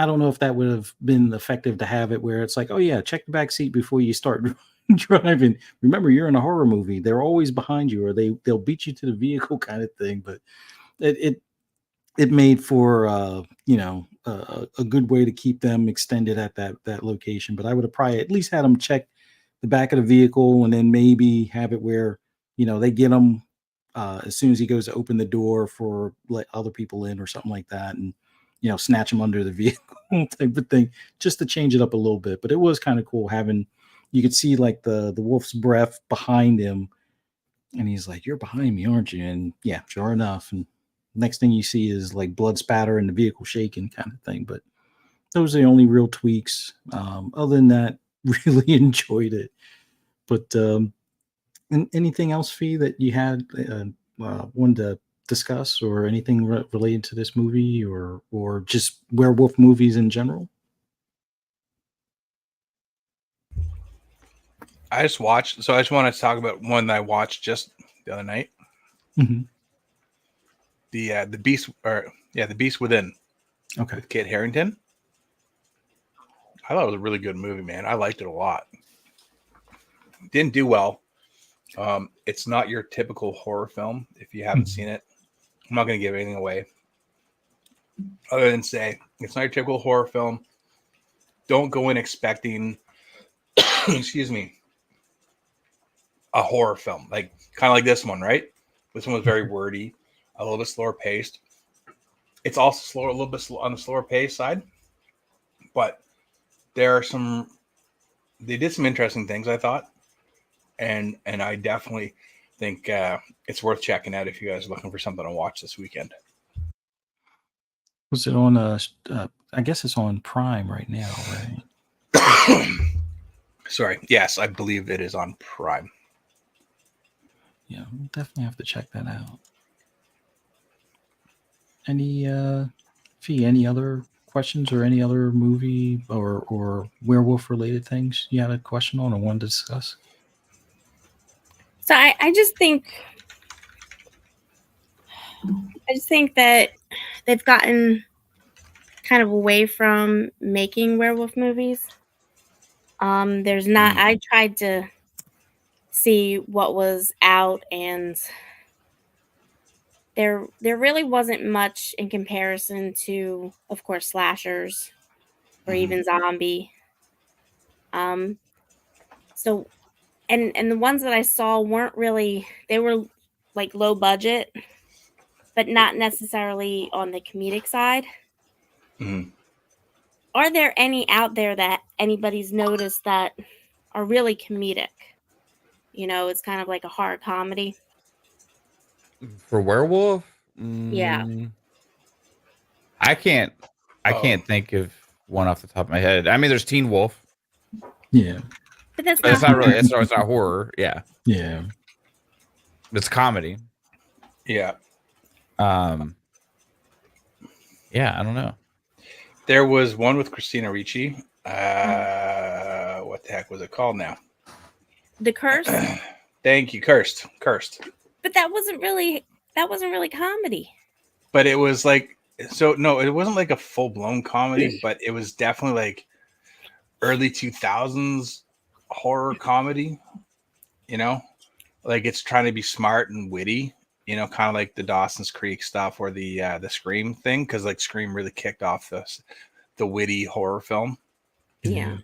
don't know if that would have been effective to have it where it's like, oh yeah, check the back seat before you start driving. Remember, you're in a horror movie; they're always behind you, or they'll beat you to the vehicle, kind of thing. But it made for a good way to keep them extended at that location. But I would have probably at least had them check the back of the vehicle, and then maybe have it where they get him as soon as he goes to open the door for let other people in or something like that, and snatch him under the vehicle type of thing, just to change it up a little bit. But it was kind of cool having, you could see like the wolf's breath behind him, and he's like, "You're behind me, aren't you?" And yeah, sure enough, and next thing you see is like blood spatter and the vehicle shaking, kind of thing. But those are the only real tweaks. Other than that, really enjoyed it. But anything else, Fee, that you had wanted to discuss, or anything related to this movie, or just werewolf movies in general? I just watched, so I just want to talk about one that I watched just the other night. Mm-hmm. The Beast, The Beast Within. Okay. With Kit Harington. I thought it was a really good movie, man. I liked it a lot. Didn't do well. It's not your typical horror film. If you haven't seen it, I'm not going to give anything away other than say it's not your typical horror film. Don't go in expecting, excuse me, a horror film, like kind of like this one, right? This one was very wordy, a little bit slower paced. It's also slower, a little bit on the slower pace side, but there are they did some interesting things, I thought. And I definitely think it's worth checking out if you guys are looking for something to watch this weekend. Was it on I guess it's on Prime right now, right? Sorry. Yes, I believe it is on Prime. Yeah, we'll definitely have to check that out. Any Fee, any other questions or any other movie or werewolf related things you had a question on or wanted to discuss? So I just think that they've gotten kind of away from making werewolf movies. There's not. I tried to see what was out, and there really wasn't much in comparison to, of course, slashers or even zombie. So and the ones that I saw weren't really, they were like low budget, but not necessarily on the comedic side. Mm-hmm. Are there any out there that anybody's noticed that are really comedic? It's kind of like a horror comedy. For werewolf? Yeah. I can't think of one off the top of my head. I mean, there's Teen Wolf. Yeah. But that's But it's not really, it's not horror. Yeah. Yeah. It's comedy. Yeah. Yeah, I don't know. There was one with Christina Ricci. What the heck was it called now? The Curse. Thank you. Cursed. But that wasn't really comedy. But it was like, so no, it wasn't like a full blown comedy, but it was definitely like early 2000s horror comedy. Like it's trying to be smart and witty. Kind of like the Dawson's Creek stuff or the Scream thing, because like Scream really kicked off the witty horror film. Yeah.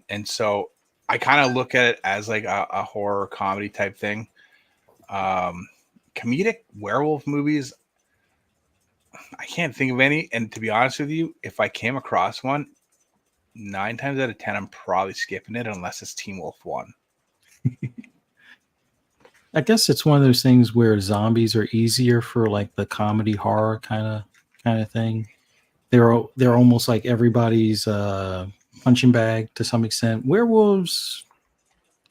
And so I kind of look at it as like a horror comedy type thing. Comedic werewolf movies, I can't think of any. And to be honest with you, if I came across one, 9 times out of 10, I'm probably skipping it unless it's Teen Wolf 1. I guess it's one of those things where zombies are easier for like the comedy horror kind of thing. They're almost like everybody's punching bag to some extent. Werewolves,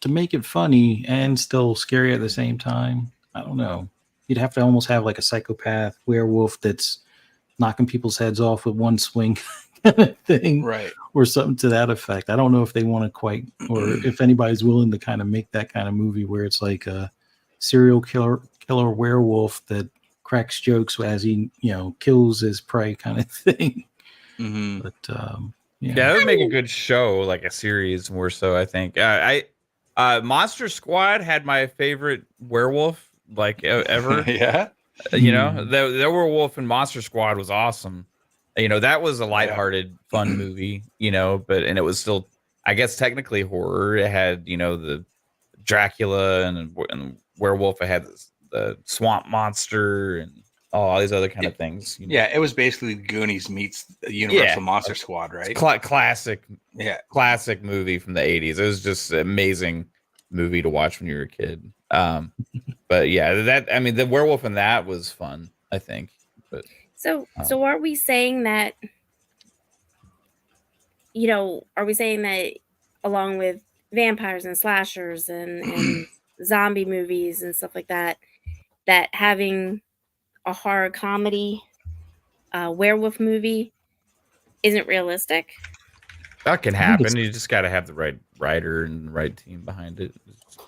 to make it funny and still scary at the same time, I don't know. You'd have to almost have like a psychopath werewolf that's knocking people's heads off with one swing kind of thing, Right. or something to that effect. I don't know if they want to quite, or if anybody's willing to kind of make that kind of movie where it's like a serial killer werewolf that cracks jokes as he, kills his prey kind of thing. Mm-hmm. But Yeah, that would make a good show, like a series more so, I think. Monster Squad had my favorite werewolf, like ever. Yeah. The werewolf in Monster Squad was awesome. That was a lighthearted, fun movie, and it was still, I guess, technically horror. It had, the Dracula and werewolf. It had the swamp monster and all these other kind of things. Yeah, it was basically Goonies meets Universal Monster Squad, right? Classic movie from the 80s. It was just an amazing movie to watch when you were a kid. But yeah, the werewolf in that was fun, I think. But so are we saying that, along with vampires and slashers and zombie movies and stuff like that, that having a horror comedy werewolf movie isn't realistic? That can happen. You just got to have the right writer and the right team behind it.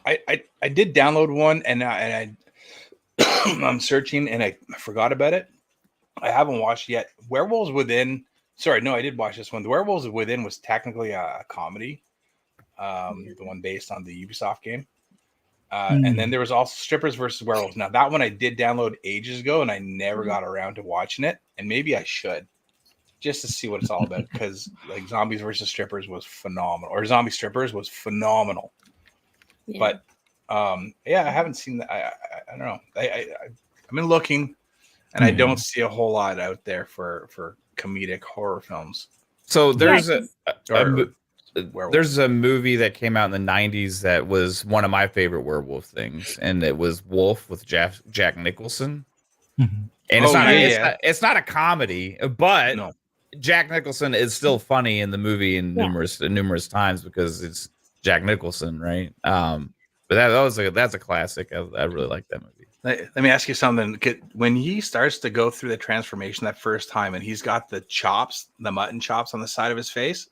I did download one, and I'm searching, and I forgot about it. I haven't watched yet. Werewolves Within. Sorry, no, I did watch this one. The Werewolves Within was technically a comedy, the one based on the Ubisoft game. And then there was also Strippers versus Werewolves. Now that one I did download ages ago, and I never got around to watching it. And maybe I should, just to see what it's all about, because like Zombies versus Strippers was phenomenal, or Zombie Strippers was phenomenal. Yeah. But I haven't seen that. I don't know. I've been looking, and I don't see a whole lot out there for comedic horror films. So there's there's a movie that came out in the 90s that was one of my favorite werewolf things, and it was Wolf with Jack Nicholson. Mm-hmm. And it's not a comedy, but Jack Nicholson is still funny in the movie in numerous times because it's Jack Nicholson, right? But that's a classic. I really like that movie. Let me ask you something. When he starts to go through the transformation that first time, and he's got the mutton chops on the side of his face,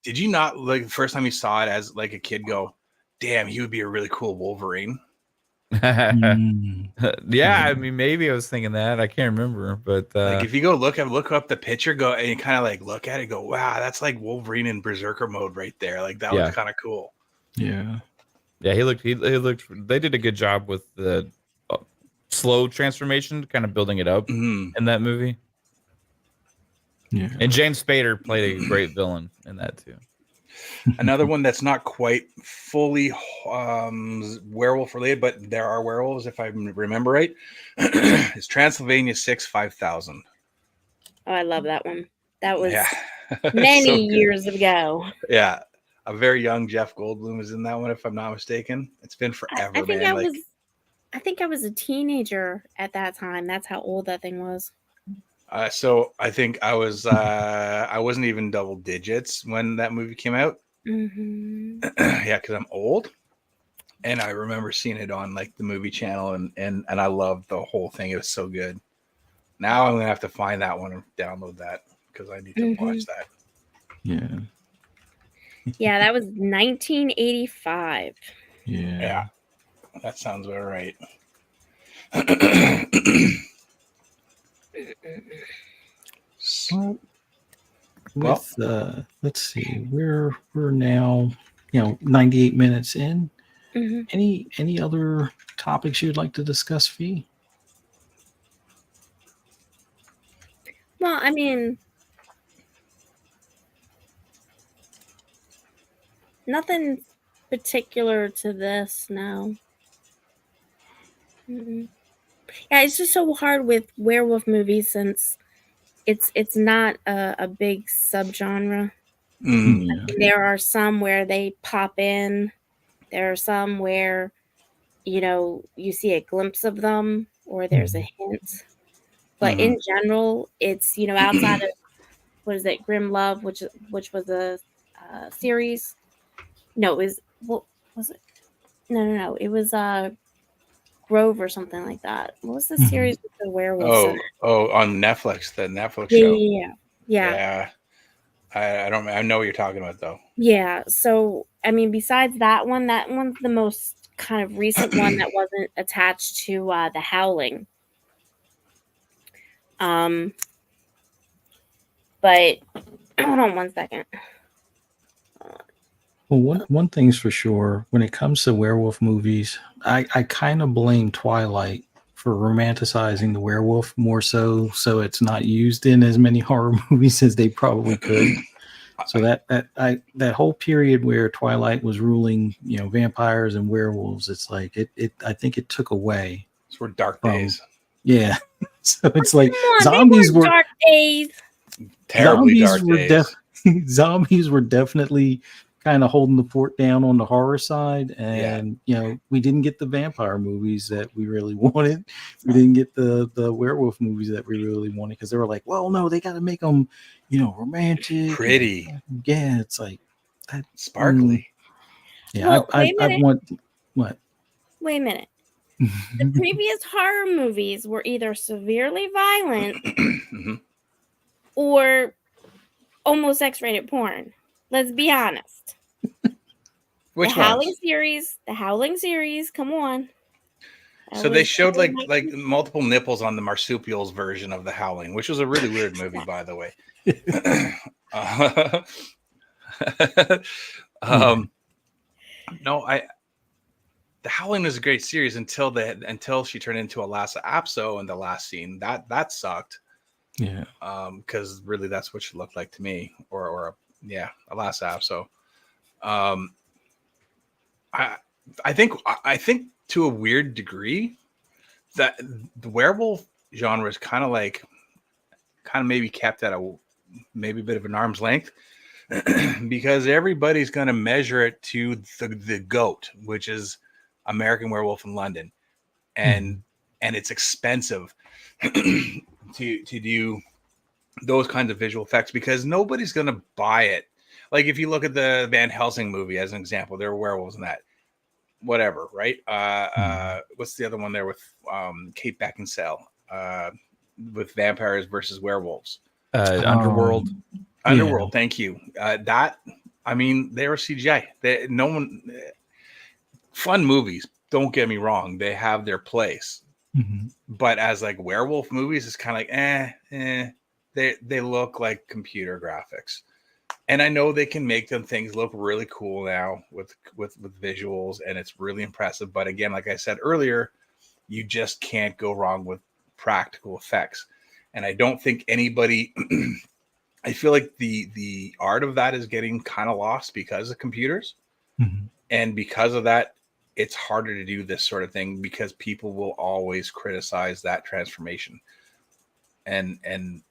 did you not, like, the first time you saw it as like a kid, go, damn, he would be a really cool Wolverine? Yeah, I mean, maybe I was thinking that. I can't remember, but like, if you go look up the picture, and you kind of like look at it, go, wow, that's like Wolverine in Berserker mode right there. Like, that was kind of cool. Yeah, he looked. They did a good job with the slow transformation, kind of building it up in that movie. Yeah, and James Spader played a great villain in that too. Another one that's not quite fully werewolf related, but there are werewolves, if I remember right, is Transylvania 6-5000. Oh, I love that one. That was many years ago. Yeah, a very young Jeff Goldblum is in that one, if I'm not mistaken. It's been forever, I think I was a teenager at that time. That's how old that thing was. So I think I wasn't even double digits when that movie came out. Yeah, because I'm old, and I remember seeing it on like the movie channel, and I loved the whole thing. It was so good. Now I'm gonna have to find that one and download that because I need to watch that. Yeah. Yeah, that was 1985. Yeah, that sounds about right. Let's see, we're now 98 minutes in. Any other topics you'd like to discuss, Fee? Well, I mean, nothing particular to this now. Yeah, it's just so hard with werewolf movies since it's not a big subgenre. There are some where they pop in. There are some where you see a glimpse of them or there's a hint. But in general, it's outside of what is it, Grim Love, which was a series. No, it was what Was it? No. It was Grove or something like that. What was the Mhm. series with the werewolves in it? On Netflix, the Netflix Yeah, show. yeah. Yeah. I know what you're talking about though. Yeah. So I mean, besides that one's the most kind of recent one that wasn't attached to the Howling. But hold on one second. Well, one thing's for sure. When it comes to werewolf movies, I kind of blame Twilight for romanticizing the werewolf more so it's not used in as many horror movies as they probably could. So that whole period where Twilight was ruling, vampires and werewolves, it's like it I think it took away Those were dark from days. yeah. So it's like Come on, zombies they were were dark days. Terribly dark days. zombies were definitely kind of holding the fort down on the horror side, and we didn't get the vampire movies that we really wanted. We didn't get the werewolf movies that we really wanted because they were like, well, no, they got to make them romantic, Pretty. yeah, it's like that Sparkly. Yeah, Well, I want what? Wait a minute. The previous horror movies were either severely violent or almost X-rated porn. Let's be honest. Which the Howling ones? The Howling series. Come on. So they showed like multiple nipples on the marsupials version of The Howling, which was a really weird movie, by the way. No, The Howling was a great series until she turned into a Lhasa Apso in the last scene. That sucked. Yeah. Because really that's what she looked like to me, or a Lhasa Apso. I think to a weird degree that the werewolf genre is kind of maybe kept at a bit of an arm's length because everybody's going to measure it to the GOAT, which is American Werewolf in London, and it's expensive to do those kinds of visual effects because nobody's going to buy it. Like if you look at the Van Helsing movie as an example, there are werewolves in that. Whatever, right? What's the other one there with Kate Beckinsale with vampires versus werewolves? Underworld. Underworld. Yeah. Thank you. They were CGI. Fun movies. Don't get me wrong; they have their place. But as like werewolf movies, it's kind of like They look like computer graphics. And I know they can make them things look really cool now with visuals, and it's really impressive. But again, like I said earlier, you just can't go wrong with practical effects. And I don't think anybody. I feel like the art of that is getting kind of lost because of computers, and because of that, it's harder to do this sort of thing because people will always criticize that transformation, and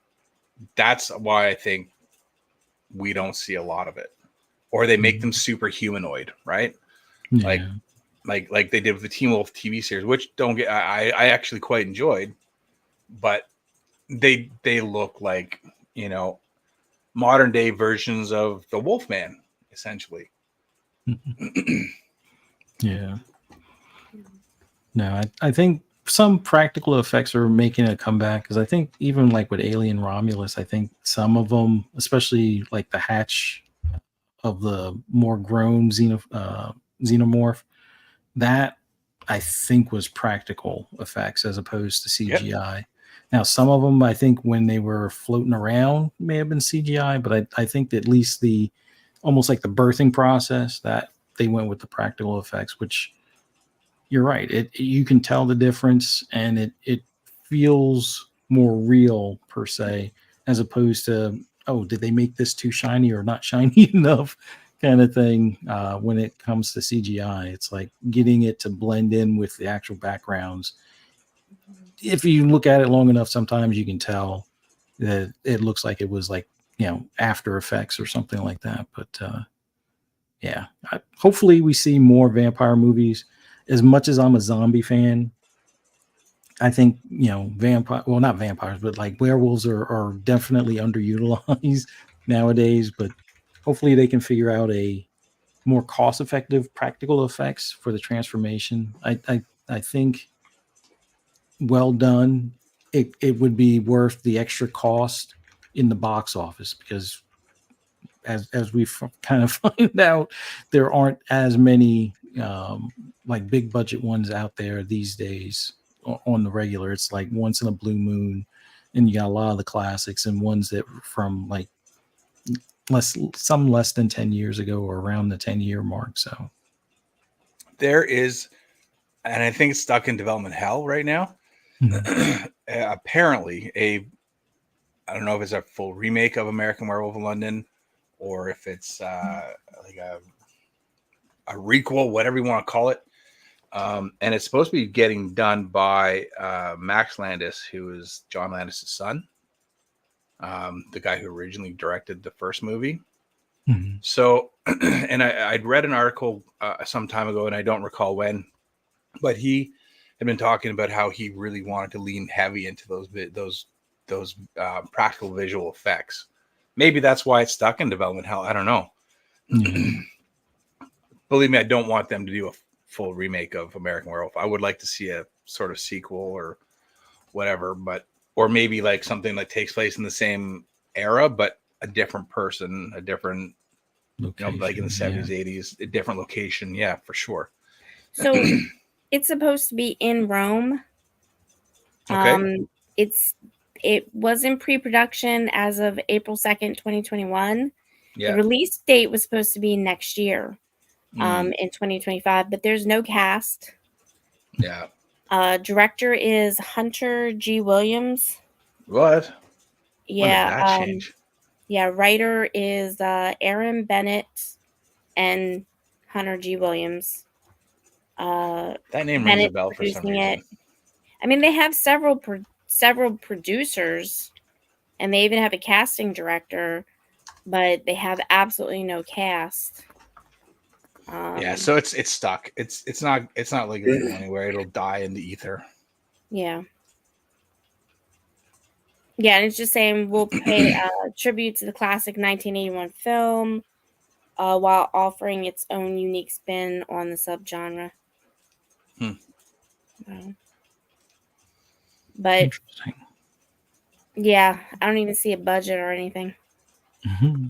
that's why I think we don't see a lot of it, or they make them super humanoid, right? Yeah. Like they did with the Teen Wolf TV series, which I actually quite enjoyed, but they look like modern day versions of the Wolfman, essentially. Yeah. No, I think some practical effects are making a comeback because I think even like with Alien Romulus, I think some of them, especially like the hatch of the more grown xenomorph, that I think was practical effects as opposed to CGI. Yep. Now, some of them I think when they were floating around may have been CGI, but I think that at least almost like the birthing process that they went with the practical effects, which you're right. You can tell the difference, and it feels more real per se, as opposed to, oh, did they make this too shiny or not shiny enough kind of thing. When it comes to CGI, it's like getting it to blend in with the actual backgrounds. If you look at it long enough, sometimes you can tell that it looks like it was like, After Effects or something like that. But hopefully we see more vampire movies. As much as I'm a zombie fan, I think, not vampires, but like werewolves are definitely underutilized nowadays, but hopefully they can figure out a more cost-effective practical effects for the transformation. I think well done, it would be worth the extra cost in the box office, because as we kind of find out, there aren't as many like big budget ones out there these days on the regular. It's like once in a blue moon, and you got a lot of the classics and ones that were from like less than 10 years ago, or around the 10-year mark. So there is, and I think it's stuck in development hell right now. Apparently, I don't know if it's a full remake of American Werewolf in London, or if it's like a requel, whatever you want to call it. And it's supposed to be getting done by Max Landis, who is John Landis' son, the guy who originally directed the first movie. Mm-hmm. So, and I'd read an article some time ago, and I don't recall when, but he had been talking about how he really wanted to lean heavy into those practical visual effects. Maybe that's why it's stuck in development hell. I don't know. Mm-hmm. Believe me, I don't want them to do a full remake of American Werewolf. I would like to see a sort of sequel or whatever, or maybe like something that takes place in the same era, but a different person, a different location, like in the 70s, 80s, a different location. Yeah, for sure. So it's supposed to be in Rome. Okay. It was in pre-production as of April 2nd, 2021. Yeah. The release date was supposed to be next year, in 2025, but there's no cast. Yeah. Director is Hunter G. Williams. What? Yeah. When did that change? Yeah. Writer is Aaron Bennett and Hunter G. Williams. That name Bennett rings a bell for some reason. I mean, they have several producers, and they even have a casting director, but they have absolutely no cast. Yeah, so it's stuck. It's not like it'll go anywhere. It'll die in the ether. Yeah. Yeah, and it's just saying we'll pay tribute to the classic 1981 film, while offering its own unique spin on the subgenre. But interesting. Yeah, I don't even see a budget or anything. Mm-hmm.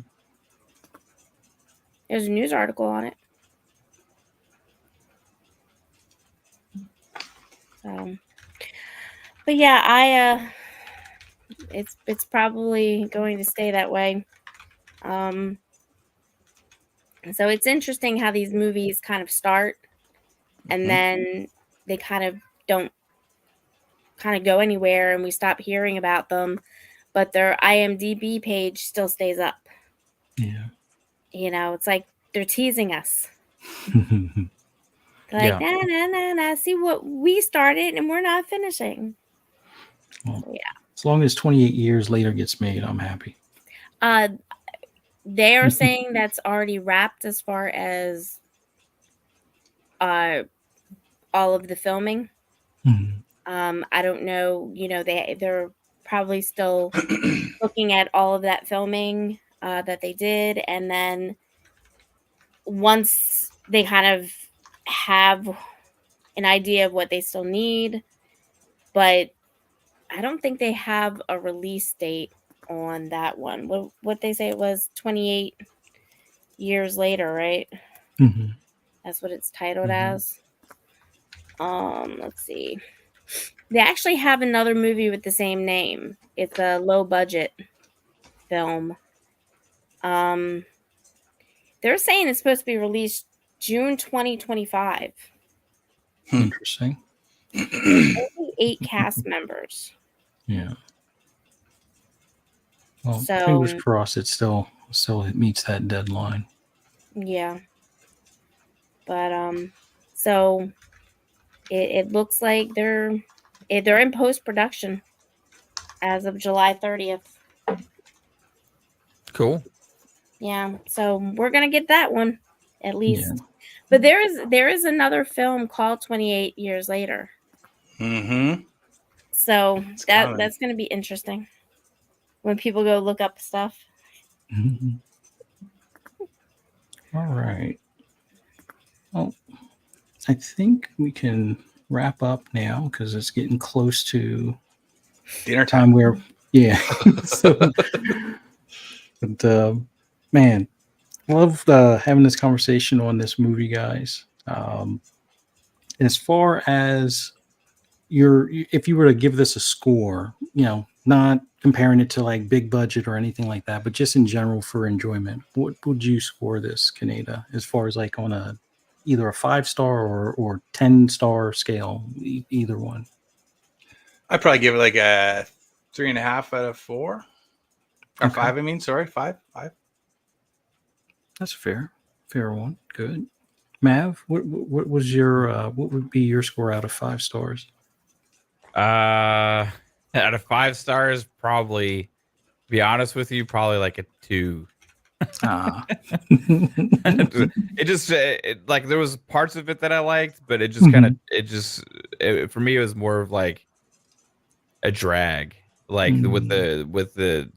There's a news article on it. But yeah, it's probably going to stay that way. So it's interesting how these movies kind of start, and then they kind of don't go anywhere, and we stop hearing about them, but their IMDb page still stays up. Yeah. It's like they're teasing us. Like, nah, see what we started and we're not finishing. Well, so, yeah. As long as 28 years later gets made, I'm happy. They are saying that's already wrapped as far as all of the filming. Mm-hmm. I don't know, they're probably still looking at all of that filming that they did, and then once they kind of have an idea of what they still need, but I don't think they have a release date on that one. What they say it was 28 years later, right? Mm-hmm. That's what it's titled as. Let's see. They actually have another movie with the same name. It's a low budget film. They're saying it's supposed to be released June 2025. Interesting. Only 8 cast members. Yeah. Well, So, fingers crossed it still meets that deadline. Yeah. But so it looks like they're in post-production as of July 30th. Cool. Yeah, so we're gonna get that one at least. Yeah. But there is another film called 28 Years Later. Mm-hmm. So that's gonna be interesting when people go look up stuff. Mm-hmm. All right. Well, I think we can wrap up now because it's getting close to Dinner time time. where, yeah. So, but man, loved having this conversation on this movie, guys. As far as if you were to give this a score, not comparing it to like big budget or anything like that, but just in general for enjoyment, what would you score this, Kaneda, as far as like on either a 5-star or 10-star scale, either one? I'd probably give it like a 3.5 out of 4 or Okay. 5. I mean, sorry, 5. That's fair one. Good. Mav, what was your what would be your score out of 5 stars? Out of 5 stars, probably, to be honest with you, probably like a 2. It just like there was parts of it that I liked, but it just kind of for me it was more of like a drag, like with the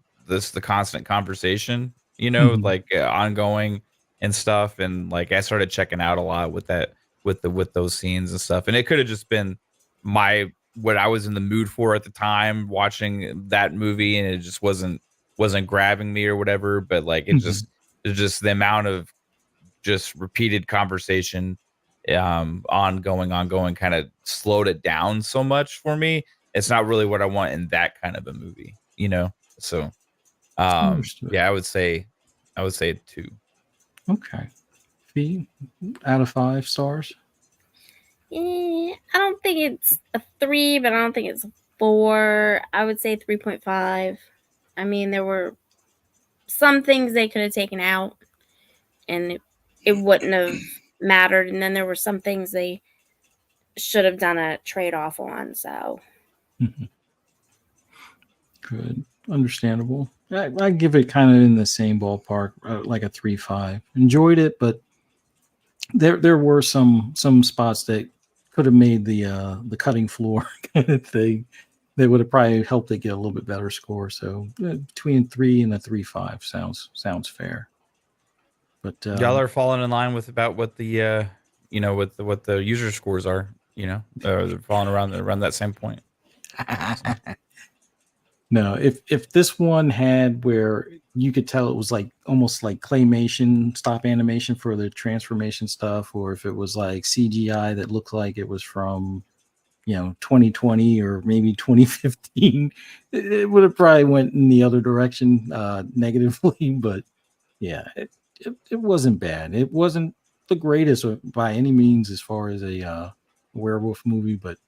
constant conversation, like ongoing and stuff, and like I started checking out a lot with that with those scenes and stuff, and it could have just been what I was in the mood for at the time watching that movie, and it just wasn't grabbing me or whatever, but like it's just the amount of just repeated conversation ongoing kind of slowed it down so much for me. It's not really what I want in that kind of a movie, so yeah, I would say 2. Okay. Fee, out of 5 stars? I don't think it's a 3, but I don't think it's a 4. I would say 3.5. I mean, there were some things they could have taken out and it wouldn't have mattered. And then there were some things they should have done a trade-off on. So Good. Understandable. I give it kind of in the same ballpark, like a 3.5. Enjoyed it, but there were some spots that could have made the cutting floor kind of thing. That would have probably helped it get a little bit better score. So between 3 and a 3.5 sounds fair. But y'all are falling in line with about what the what the user scores are. They're falling around that same point. No, if this one had where you could tell it was like almost like claymation stop animation for the transformation stuff, or if it was like CGI that looked like it was from 2020 or maybe 2015, it would have probably went in the other direction negatively. But yeah, it wasn't bad. It wasn't the greatest by any means as far as a werewolf movie, but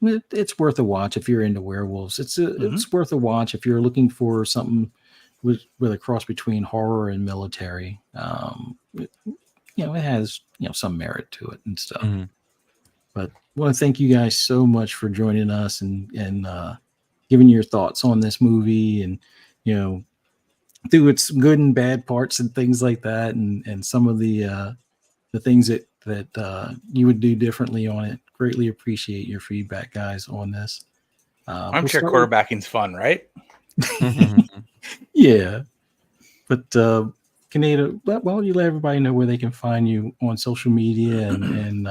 it's worth a watch if you're into werewolves. It's worth a watch if you're looking for something with a cross between horror and military. It has some merit to it and stuff. But I want to thank you guys so much for joining us and giving your thoughts on this movie, and through its good and bad parts and things like that, and some of the things that you would do differently on it. Greatly appreciate your feedback, guys, on this. I'm sure quarterbacking's fun, right? Yeah. But Kaneda, why don't you let everybody know where they can find you on social media and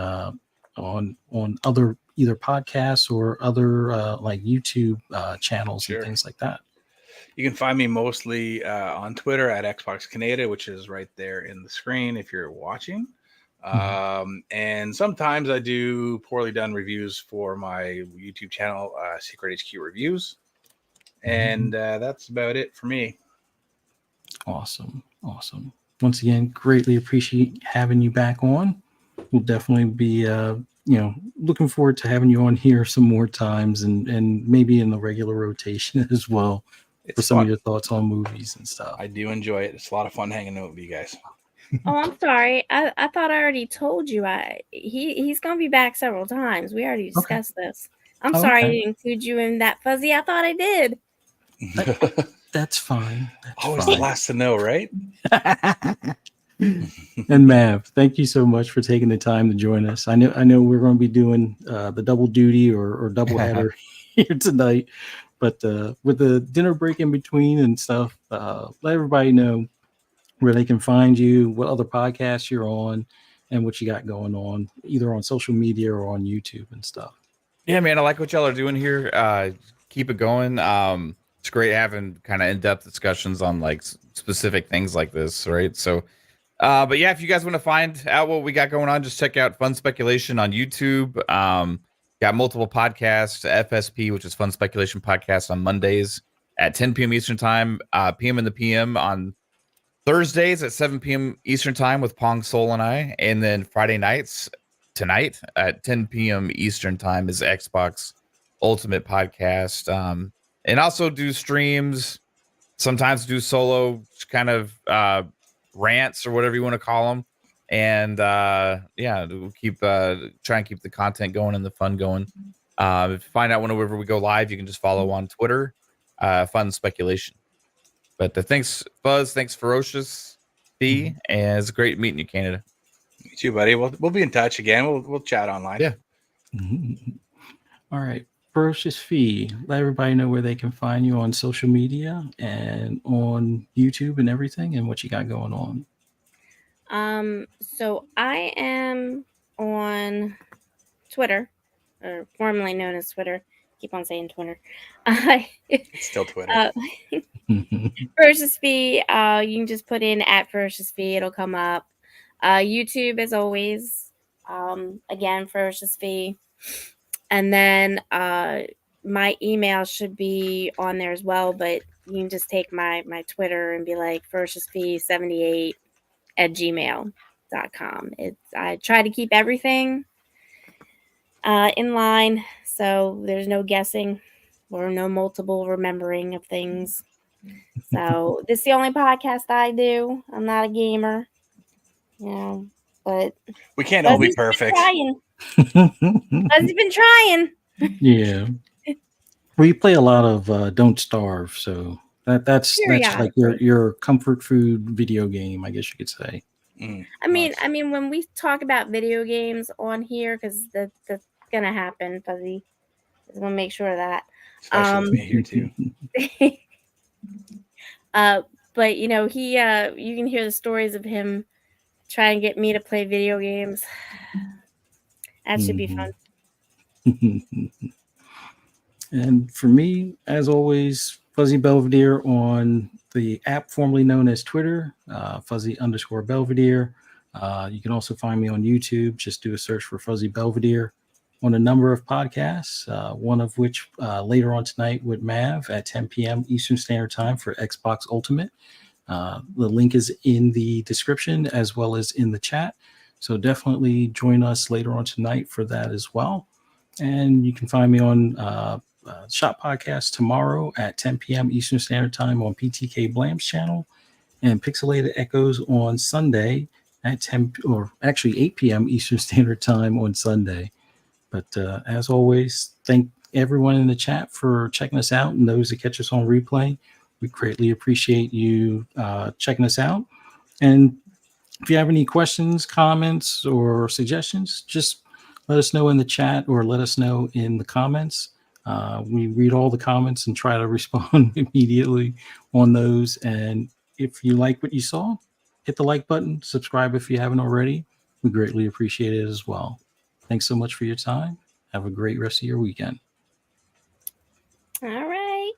on other either podcasts or other like YouTube channels and things like that? You can find me mostly on Twitter at Xbox Canada, which is right there in the screen if you're watching. And sometimes I do poorly done reviews for my YouTube channel, Secret HQ Reviews. And that's about it for me. Awesome. Once again, greatly appreciate having you back on. We'll definitely be looking forward to having you on here some more times and maybe in the regular rotation as well. For some of your thoughts on movies and stuff. I do enjoy it. It's a lot of fun hanging out with you guys. Oh, I'm sorry. I thought I already told you. He's gonna be back several times. We already discussed this. I'm sorry I didn't include you in that, Fuzzy. I thought I did. That's fine. Always the last to know, right? And Mav, thank you so much for taking the time to join us. I know we're going to be doing the double duty or double header here tonight, but with the dinner break in between and stuff, let everybody know where they can find you, what other podcasts you're on, and what you got going on, either on social media or on YouTube and stuff. Yeah, man, I like what y'all are doing here. Keep it going. It's great having kind of in-depth discussions on like specific things like this, right? So, but yeah, if you guys want to find out what we got going on, just check out Fun Speculation on YouTube. Got multiple podcasts, FSP, which is Fun Speculation Podcast on Mondays at 10 p.m. Eastern Time, PM in the PM on Thursdays at 7 p.m. Eastern Time with Pong Soul and I, and then Friday nights tonight at 10 p.m. Eastern Time is Xbox Ultimate Podcast. And also do streams, sometimes do solo kind of rants or whatever you want to call them. And yeah, we'll keep try and keep the content going and the fun going. Find out whenever we go live, you can just follow on Twitter, Fun Speculation. But thanks, Buzz. Thanks, Ferocious B. And it's great meeting you, Canada. You too, buddy. We'll be in touch again. We'll chat online. Yeah. All right. Ferocious Fee, let everybody know where they can find you on social media and on YouTube and everything, and what you got going on. So I am on Twitter, or formerly known as Twitter. Keep on saying Twitter. It's still Twitter. Ferocious Fee. You can just put in at Ferocious Fee. It'll come up. YouTube, as always. Again, Ferocious Fee. And then my email should be on there as well, but you can just take my Twitter and be like ferociousfee78@gmail.com. I try to keep everything in line, so there's no guessing or no multiple remembering of things. So this is the only podcast I do. I'm not a gamer, but we can't all be Buzzy's perfect. Buzzy's been trying. Yeah. Well, you play a lot of Don't Starve, so that's like your comfort food video game, I guess you could say. I mean, when we talk about video games on here, because that's gonna happen, Fuzzy is gonna make sure of that. Especially with me here too. But he you can hear the stories of him trying to get me to play video games. That should be fun. And for me, as always, Fuzzy Belvedere on the app formerly known as Twitter, Fuzzy_Belvedere. You can also find me on YouTube. Just do a search for Fuzzy Belvedere. On a number of podcasts, one of which later on tonight with Mav at 10 p.m. Eastern Standard Time for Xbox Ultimate. The link is in the description as well as in the chat. So definitely join us later on tonight for that as well. And you can find me on Shop Podcast tomorrow at 10 p.m. Eastern Standard Time on PTK Blam's channel, and Pixelated Echoes on Sunday at 8 p.m. Eastern Standard Time on Sunday. But as always, thank everyone in the chat for checking us out and those that catch us on replay. We greatly appreciate you checking us out. And if you have any questions, comments, or suggestions, just let us know in the chat or let us know in the comments. We read all the comments and try to respond immediately on those. And if you like what you saw, hit the like button, subscribe if you haven't already. We greatly appreciate it as well. Thanks so much for your time. Have a great rest of your weekend. All right.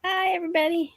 Bye, everybody.